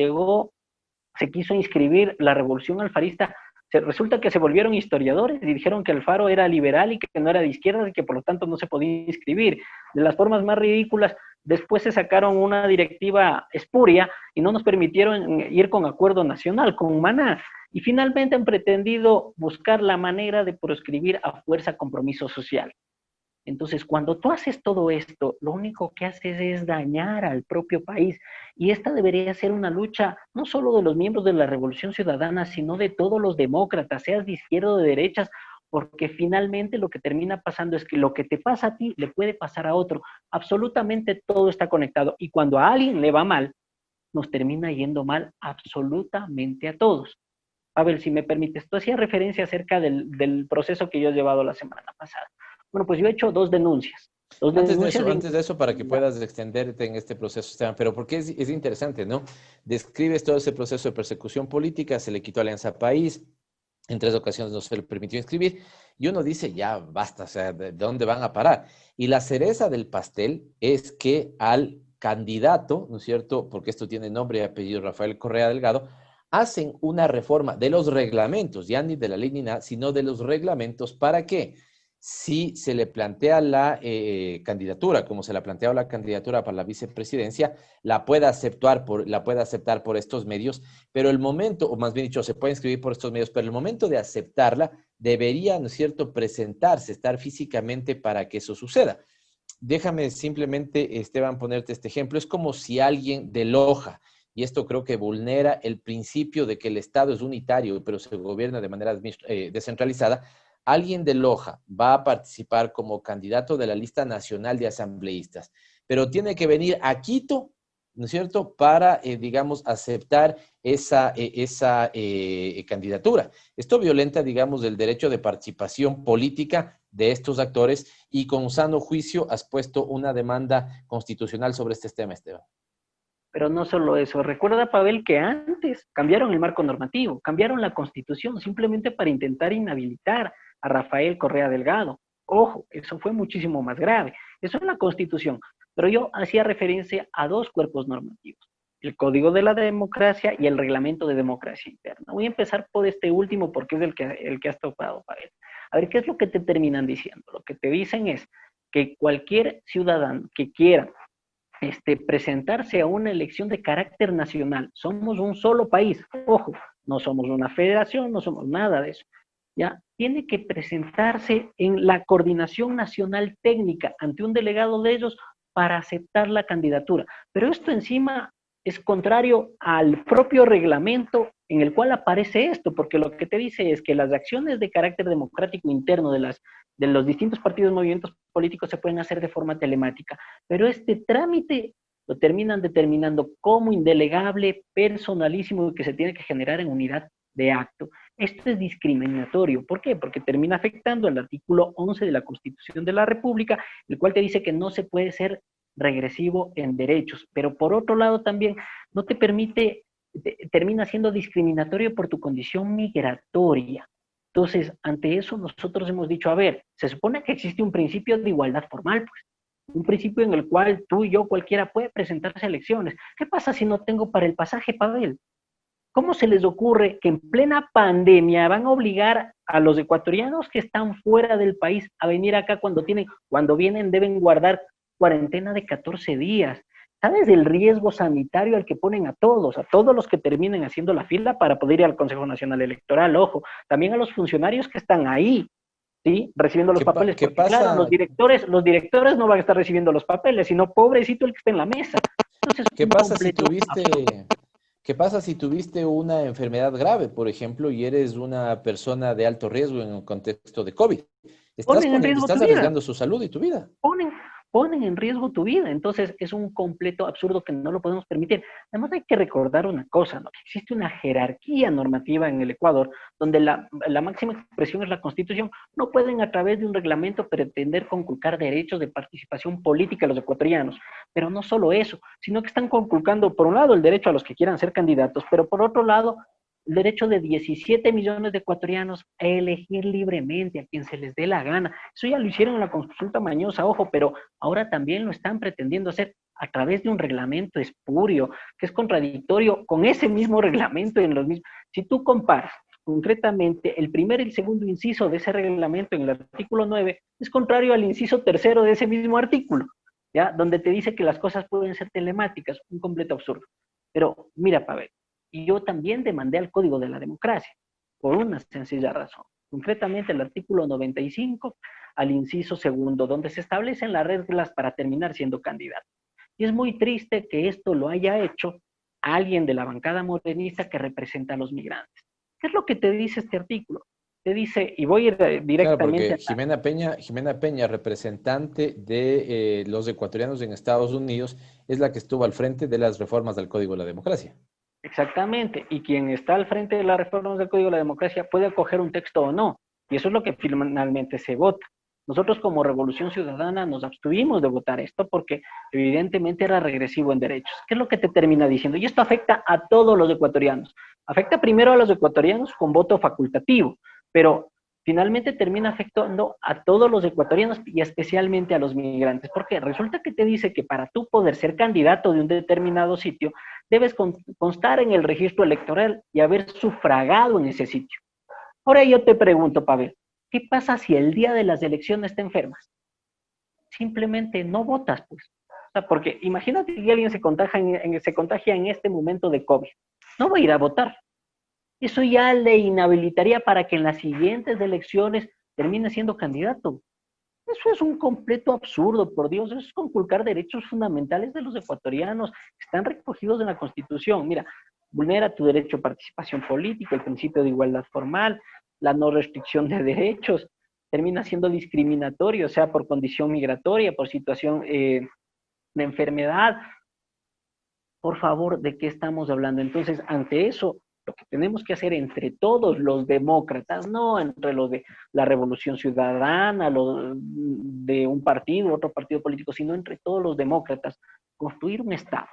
E: quiso inscribir la Revolución Alfarista, resulta que se volvieron historiadores y dijeron que Alfaro era liberal y que no era de izquierda y que por lo tanto no se podía inscribir. De las formas más ridículas, después se sacaron una directiva espuria y no nos permitieron ir con acuerdo nacional, con Maná. Y finalmente han pretendido buscar la manera de proscribir a fuerza compromiso social. Entonces, cuando tú haces todo esto, lo único que haces es dañar al propio país. Y esta debería ser una lucha no solo de los miembros de la Revolución Ciudadana, sino de todos los demócratas, seas de izquierda o de derechas, porque finalmente lo que termina pasando es que lo que te pasa a ti le puede pasar a otro. Absolutamente todo está conectado. Y cuando a alguien le va mal, nos termina yendo mal absolutamente a todos. Pavel, si me permites, tú hacías referencia acerca del proceso que yo he llevado la semana pasada. Bueno, pues yo he hecho dos denuncias.
D: Antes de eso, para que puedas extenderte en este proceso, Esteban, pero porque es interesante, ¿no? Describes todo ese proceso de persecución política, se le quitó Alianza País, en 3 ocasiones no se le permitió inscribir, y uno dice, ya basta, o sea, ¿de dónde van a parar? Y la cereza del pastel es que al candidato, ¿no es cierto?, porque esto tiene nombre y apellido, Rafael Correa Delgado, hacen una reforma de los reglamentos, ya ni de la ley ni nada, sino de los reglamentos. ¿Para qué? Si se le plantea la candidatura, como se le ha planteado la candidatura para la vicepresidencia, la puede aceptar por estos medios, pero el momento, o más bien dicho, se puede inscribir por estos medios, pero el momento de aceptarla debería, ¿no es cierto?, presentarse, estar físicamente para que eso suceda. Déjame simplemente, Esteban, ponerte este ejemplo. Es como si alguien de Loja, y esto creo que vulnera el principio de que el Estado es unitario, pero se gobierna de manera descentralizada. Alguien de Loja va a participar como candidato de la lista nacional de asambleístas, pero tiene que venir a Quito, ¿no es cierto?, para, digamos, aceptar esa candidatura. Esto violenta, digamos, el derecho de participación política de estos actores y con sano juicio has puesto una demanda constitucional sobre este tema, Esteban.
E: Pero no solo eso, recuerda, Pavel, que antes cambiaron el marco normativo, cambiaron la Constitución simplemente para intentar inhabilitar a Rafael Correa Delgado. Ojo, eso fue muchísimo más grave. Eso es la Constitución. Pero yo hacía referencia a 2 cuerpos normativos, el Código de la Democracia y el Reglamento de Democracia Interna. Voy a empezar por este último porque es el que has topado, Pavel. A ver, ¿qué es lo que te terminan diciendo? Lo que te dicen es que cualquier ciudadano que quiera presentarse a una elección de carácter nacional, somos un solo país, ojo, no somos una federación, no somos nada de eso, ya, tiene que presentarse en la coordinación nacional técnica ante un delegado de ellos para aceptar la candidatura. Pero esto encima es contrario al propio reglamento en el cual aparece esto, porque lo que te dice es que las acciones de carácter democrático interno de los distintos partidos y movimientos políticos se pueden hacer de forma telemática, pero este trámite lo terminan determinando como indelegable, personalísimo y que se tiene que generar en unidad de acto. Esto es discriminatorio. ¿Por qué? Porque termina afectando el artículo 11 de la Constitución de la República, el cual te dice que no se puede ser regresivo en derechos, pero por otro lado también no te permite, termina siendo discriminatorio por tu condición migratoria. Entonces, ante eso nosotros hemos dicho, a ver, se supone que existe un principio de igualdad formal, pues, un principio en el cual tú y yo, cualquiera, puede presentarse a elecciones. ¿Qué pasa si no tengo para el pasaje, Pavel? ¿Cómo se les ocurre que en plena pandemia van a obligar a los ecuatorianos que están fuera del país a venir acá cuando vienen deben guardar cuarentena de 14 días? ¿Sabes el riesgo sanitario al que ponen a todos los que terminen haciendo la fila para poder ir al Consejo Nacional Electoral? Ojo, también a los funcionarios que están ahí, ¿sí?, recibiendo los papeles. Porque, claro, los directores no van a estar recibiendo los papeles, sino pobrecito el que está en la mesa. Entonces,
D: ¿Qué pasa si tuviste una enfermedad grave, por ejemplo, y eres una persona de alto riesgo en un contexto de COVID? Estás arriesgando su salud y tu vida.
E: Ponen en riesgo tu vida. Entonces es un completo absurdo que no lo podemos permitir. Además hay que recordar una cosa, ¿no?, que existe una jerarquía normativa en el Ecuador donde la máxima expresión es la Constitución. No pueden a través de un reglamento pretender conculcar derechos de participación política a los ecuatorianos. Pero no solo eso, sino que están conculcando por un lado el derecho a los que quieran ser candidatos, pero por otro lado el derecho de 17 millones de ecuatorianos a elegir libremente a quien se les dé la gana. Eso ya lo hicieron en la consulta mañosa, ojo, pero ahora también lo están pretendiendo hacer a través de un reglamento espurio, que es contradictorio con ese mismo reglamento. Si tú comparas concretamente el primer y el segundo inciso de ese reglamento en el artículo 9, es contrario al inciso tercero de ese mismo artículo, ¿ya?, donde te dice que las cosas pueden ser telemáticas, un completo absurdo. Pero mira, Pavel, Y yo también demandé al Código de la Democracia, por una sencilla razón. Concretamente el artículo 95, al inciso segundo, donde se establecen las reglas para terminar siendo candidato. Y es muy triste que esto lo haya hecho alguien de la bancada morenista que representa a los migrantes. ¿Qué es lo que te dice este artículo? Te dice, y voy a ir
D: Claro,
E: directamente
D: porque Jimena Peña, representante de los ecuatorianos en Estados Unidos, es la que estuvo al frente de las reformas del Código de la Democracia.
E: exactamente, y quien está al frente de las reformas del Código de la Democracia puede acoger un texto o no, y eso es lo que finalmente se vota. Nosotros como Revolución Ciudadana nos abstuvimos de votar esto porque evidentemente era regresivo en derechos. ¿Qué es lo que te termina diciendo? Y esto afecta a todos los ecuatorianos. Afecta primero a los ecuatorianos con voto facultativo, pero finalmente termina afectando a todos los ecuatorianos y especialmente a los migrantes, porque resulta que te dice que para tú poder ser candidato de un determinado sitio, debes constar en el registro electoral y haber sufragado en ese sitio. Ahora yo te pregunto, Pavel, ¿qué pasa si el día de las elecciones te enfermas? Simplemente no votas, pues. O sea, porque imagínate que alguien se contagia en este momento de COVID. No va a ir a votar. Eso ya le inhabilitaría para que en las siguientes elecciones termine siendo candidato. Eso es un completo absurdo, por Dios. Eso es conculcar derechos fundamentales de los ecuatorianos que están recogidos en la Constitución. Mira, vulnera tu derecho a participación política, el principio de igualdad formal, la no restricción de derechos, termina siendo discriminatorio, sea por condición migratoria, por situación de enfermedad. Por favor, ¿de qué estamos hablando? Entonces, ante eso, lo que tenemos que hacer entre todos los demócratas, no entre los de la Revolución Ciudadana, los de un partido, otro partido político, sino entre todos los demócratas, construir un Estado,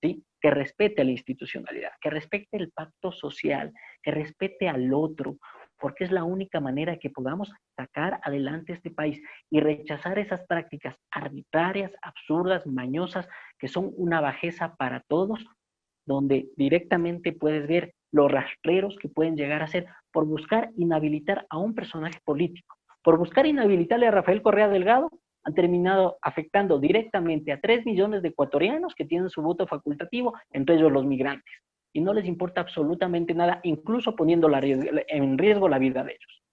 E: ¿sí? Que respete la institucionalidad, que respete el pacto social, que respete al otro, porque es la única manera que podamos sacar adelante este país y rechazar esas prácticas arbitrarias, absurdas, mañosas, que son una bajeza para todos, donde directamente puedes ver los rastreros que pueden llegar a ser por buscar inhabilitar a un personaje político. Por buscar inhabilitarle a Rafael Correa Delgado, han terminado afectando directamente a 3 millones de ecuatorianos que tienen su voto facultativo, entre ellos los migrantes. Y no les importa absolutamente nada, incluso poniendo en riesgo la vida de ellos.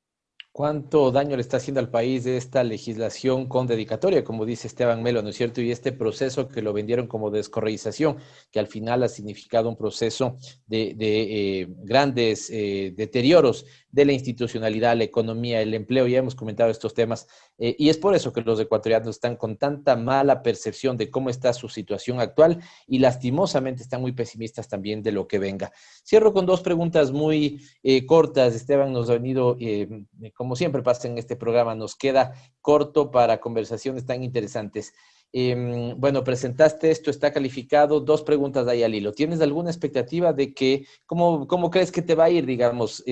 D: ¿Cuánto daño le está haciendo al país esta legislación con dedicatoria, como dice Esteban Melo, ¿no es cierto? Y este proceso que lo vendieron como descorreización, que al final ha significado un proceso de grandes deterioros de la institucionalidad, la economía, el empleo. Ya hemos comentado estos temas y es por eso que los ecuatorianos están con tanta mala percepción de cómo está su situación actual y lastimosamente están muy pesimistas también de lo que venga. Cierro con 2 preguntas muy cortas. Esteban nos ha venido, como siempre pasa en este programa, nos queda corto para conversaciones tan interesantes. Bueno, presentaste esto, está calificado. 2 preguntas ahí al hilo. ¿Tienes alguna expectativa de que, cómo crees que te va a ir, digamos?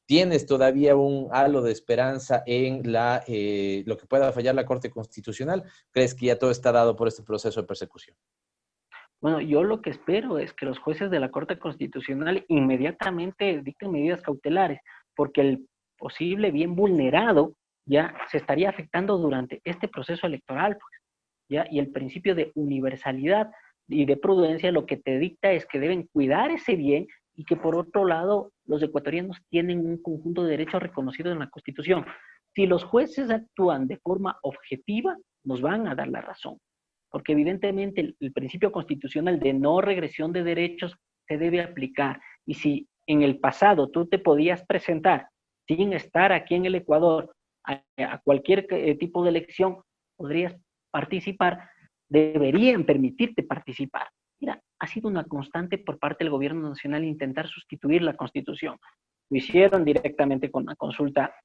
D: ¿Tienes todavía un halo de esperanza en lo que pueda fallar la Corte Constitucional? ¿Crees que ya todo está dado por este proceso de persecución?
E: Bueno, yo lo que espero es que los jueces de la Corte Constitucional inmediatamente dicten medidas cautelares, porque el posible bien vulnerado ya se estaría afectando durante este proceso electoral, pues, ¿ya? Y el principio de universalidad y de prudencia lo que te dicta es que deben cuidar ese bien y que por otro lado los ecuatorianos tienen un conjunto de derechos reconocidos en la Constitución. Si los jueces actúan de forma objetiva, nos van a dar la razón, porque evidentemente el principio constitucional de no regresión de derechos se debe aplicar. Y si en el pasado tú te podías presentar sin estar aquí en el Ecuador a cualquier tipo de elección, podrías participar, deberían permitirte participar. Mira, ha sido una constante por parte del gobierno nacional intentar sustituir la Constitución. Lo hicieron directamente con una consulta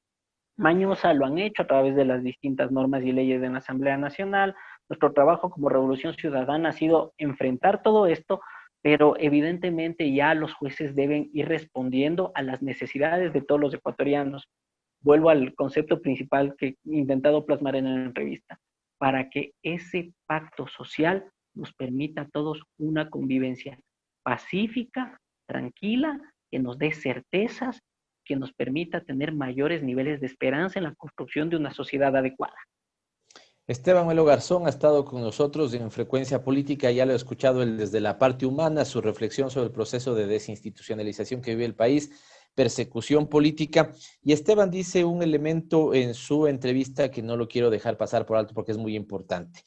E: mañosa, lo han hecho a través de las distintas normas y leyes de la Asamblea Nacional. Nuestro trabajo como Revolución Ciudadana ha sido enfrentar todo esto, pero evidentemente ya los jueces deben ir respondiendo a las necesidades de todos los ecuatorianos. Vuelvo al concepto principal que he intentado plasmar en la entrevista, para que ese pacto social nos permita a todos una convivencia pacífica, tranquila, que nos dé certezas, que nos permita tener mayores niveles de esperanza en la construcción de una sociedad adecuada.
D: Esteban Melo Garzón ha estado con nosotros en Frecuencia Política, ya lo he escuchado él desde la parte humana, su reflexión sobre el proceso de desinstitucionalización que vive el país, persecución política. Y Esteban dice un elemento en su entrevista que no lo quiero dejar pasar por alto porque es muy importante.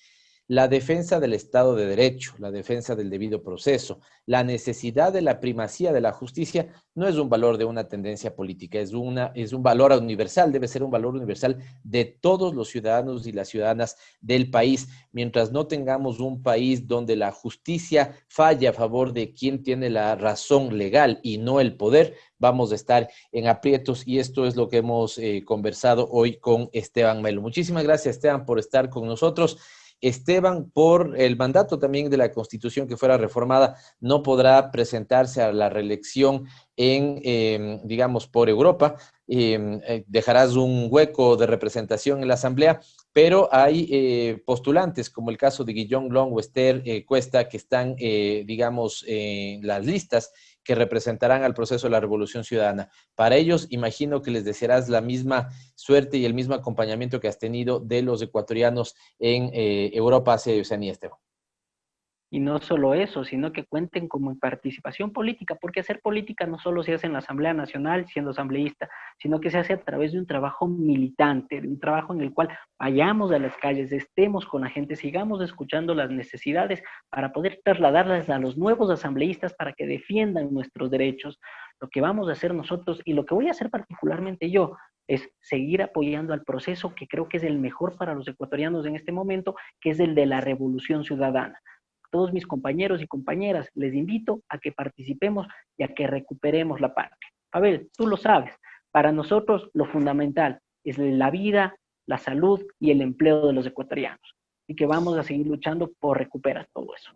D: La defensa del Estado de Derecho, la defensa del debido proceso, la necesidad de la primacía de la justicia no es un valor de una tendencia política, es un valor universal, debe ser un valor universal de todos los ciudadanos y las ciudadanas del país. Mientras no tengamos un país donde la justicia falle a favor de quien tiene la razón legal y no el poder, vamos a estar en aprietos, y esto es lo que hemos conversado hoy con Esteban Melo. Muchísimas gracias, Esteban, por estar con nosotros. Esteban, por el mandato también de la Constitución que fuera reformada, no podrá presentarse a la reelección digamos, por Europa. Dejarás un hueco de representación en la Asamblea, pero hay postulantes, como el caso de Guillón Long o Esther Cuesta, que están, digamos, en las listas que representarán al proceso de la Revolución Ciudadana. Para ellos, imagino que les desearás la misma suerte y el mismo acompañamiento que has tenido de los ecuatorianos en Europa hacia Oceanía, Esteban.
E: Y no solo eso, sino que cuenten como participación política, porque hacer política no solo se hace en la Asamblea Nacional siendo asambleísta, sino que se hace a través de un trabajo militante, de un trabajo en el cual vayamos a las calles, estemos con la gente, sigamos escuchando las necesidades para poder trasladarlas a los nuevos asambleístas para que defiendan nuestros derechos. Lo que vamos a hacer nosotros, y lo que voy a hacer particularmente yo, es seguir apoyando al proceso que creo que es el mejor para los ecuatorianos en este momento, que es el de la Revolución Ciudadana. Todos mis compañeros y compañeras, les invito a que participemos y a que recuperemos la patria. Abel, tú lo sabes, para nosotros lo fundamental es la vida, la salud y el empleo de los ecuatorianos. Y que vamos a seguir luchando por recuperar todo eso.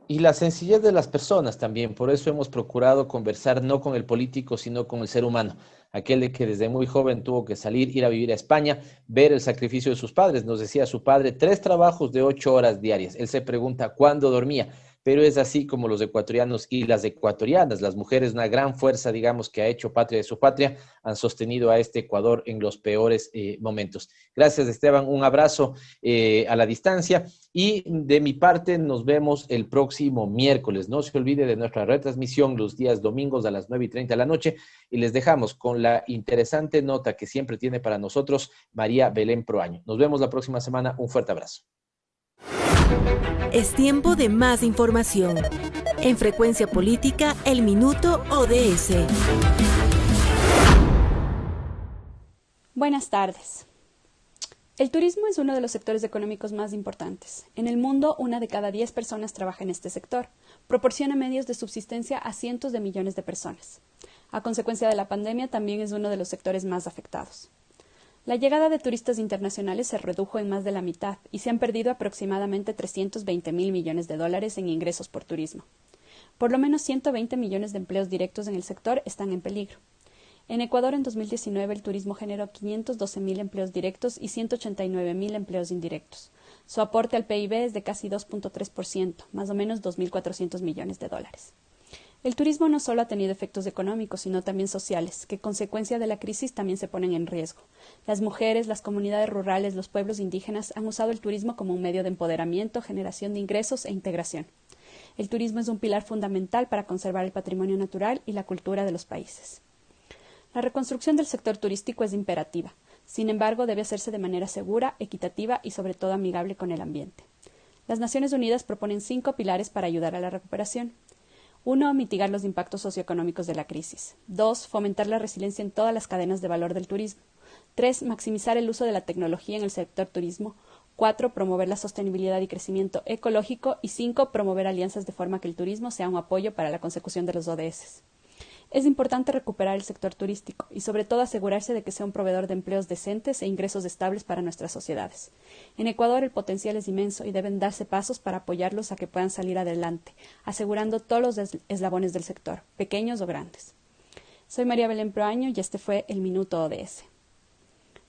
D: Y la sencillez de las personas también, por eso hemos procurado conversar no con el político, sino con el ser humano, aquel de que desde muy joven tuvo que salir, ir a vivir a España, ver el sacrificio de sus padres. Nos decía su padre, 3 trabajos de 8 horas diarias. Él se pregunta cuándo dormía, pero es así como los ecuatorianos y las ecuatorianas, las mujeres, una gran fuerza, digamos, que ha hecho patria de su patria, han sostenido a este Ecuador en los peores momentos. Gracias, Esteban, un abrazo a la distancia, y de mi parte nos vemos el próximo miércoles. No se olvide de nuestra retransmisión los días domingos a las 9:30 de la noche, y les dejamos con la interesante nota que siempre tiene para nosotros María Belén Proaño. Nos vemos la próxima semana. Un fuerte abrazo.
C: Es tiempo de más información. En Frecuencia Política, el Minuto ODS.
F: Buenas tardes. El turismo es uno de los sectores económicos más importantes. En el mundo, 1 de cada 10 personas trabaja en este sector. Proporciona medios de subsistencia a cientos de millones de personas. A consecuencia de la pandemia, también es uno de los sectores más afectados. La llegada de turistas internacionales se redujo en más de la mitad y se han perdido aproximadamente 320.000 millones de dólares en ingresos por turismo. Por lo menos 120 millones de empleos directos en el sector están en peligro. En Ecuador, en 2019, el turismo generó 512.000 empleos directos y 189.000 empleos indirectos. Su aporte al PIB es de casi 2.3%, más o menos 2.400 millones de dólares. El turismo no solo ha tenido efectos económicos, sino también sociales, que consecuencia de la crisis también se ponen en riesgo. Las mujeres, las comunidades rurales, los pueblos indígenas han usado el turismo como un medio de empoderamiento, generación de ingresos e integración. El turismo es un pilar fundamental para conservar el patrimonio natural y la cultura de los países. La reconstrucción del sector turístico es imperativa. Sin embargo, debe hacerse de manera segura, equitativa y sobre todo amigable con el ambiente. Las Naciones Unidas proponen 5 pilares para ayudar a la recuperación. 1. Mitigar los impactos socioeconómicos de la crisis. 2. Fomentar la resiliencia en todas las cadenas de valor del turismo. 3. Maximizar el uso de la tecnología en el sector turismo. 4. Promover la sostenibilidad y crecimiento ecológico. Y 5. Promover alianzas de forma que el turismo sea un apoyo para la consecución de los ODS. Es importante recuperar el sector turístico y sobre todo asegurarse de que sea un proveedor de empleos decentes e ingresos estables para nuestras sociedades. En Ecuador el potencial es inmenso y deben darse pasos para apoyarlos a que puedan salir adelante, asegurando todos los eslabones del sector, pequeños o grandes. Soy María Belén Proaño y este fue el Minuto ODS.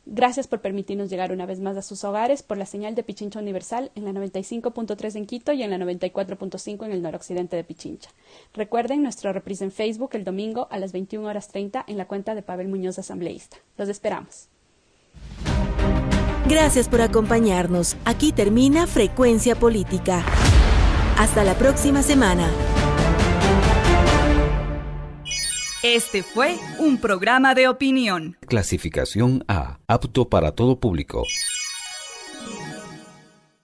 F: Gracias por permitirnos llegar una vez más a sus hogares por la señal de Pichincha Universal en la 95.3 en Quito y en la 94.5 en el noroccidente de Pichincha. Recuerden nuestra reprise en Facebook el domingo a las 21:30 en la cuenta de Pavel Muñoz Asambleísta. Los esperamos.
C: Gracias por acompañarnos. Aquí termina Frecuencia Política. Hasta la próxima semana.
A: Este fue un programa de opinión.
B: Clasificación A, apto para todo público.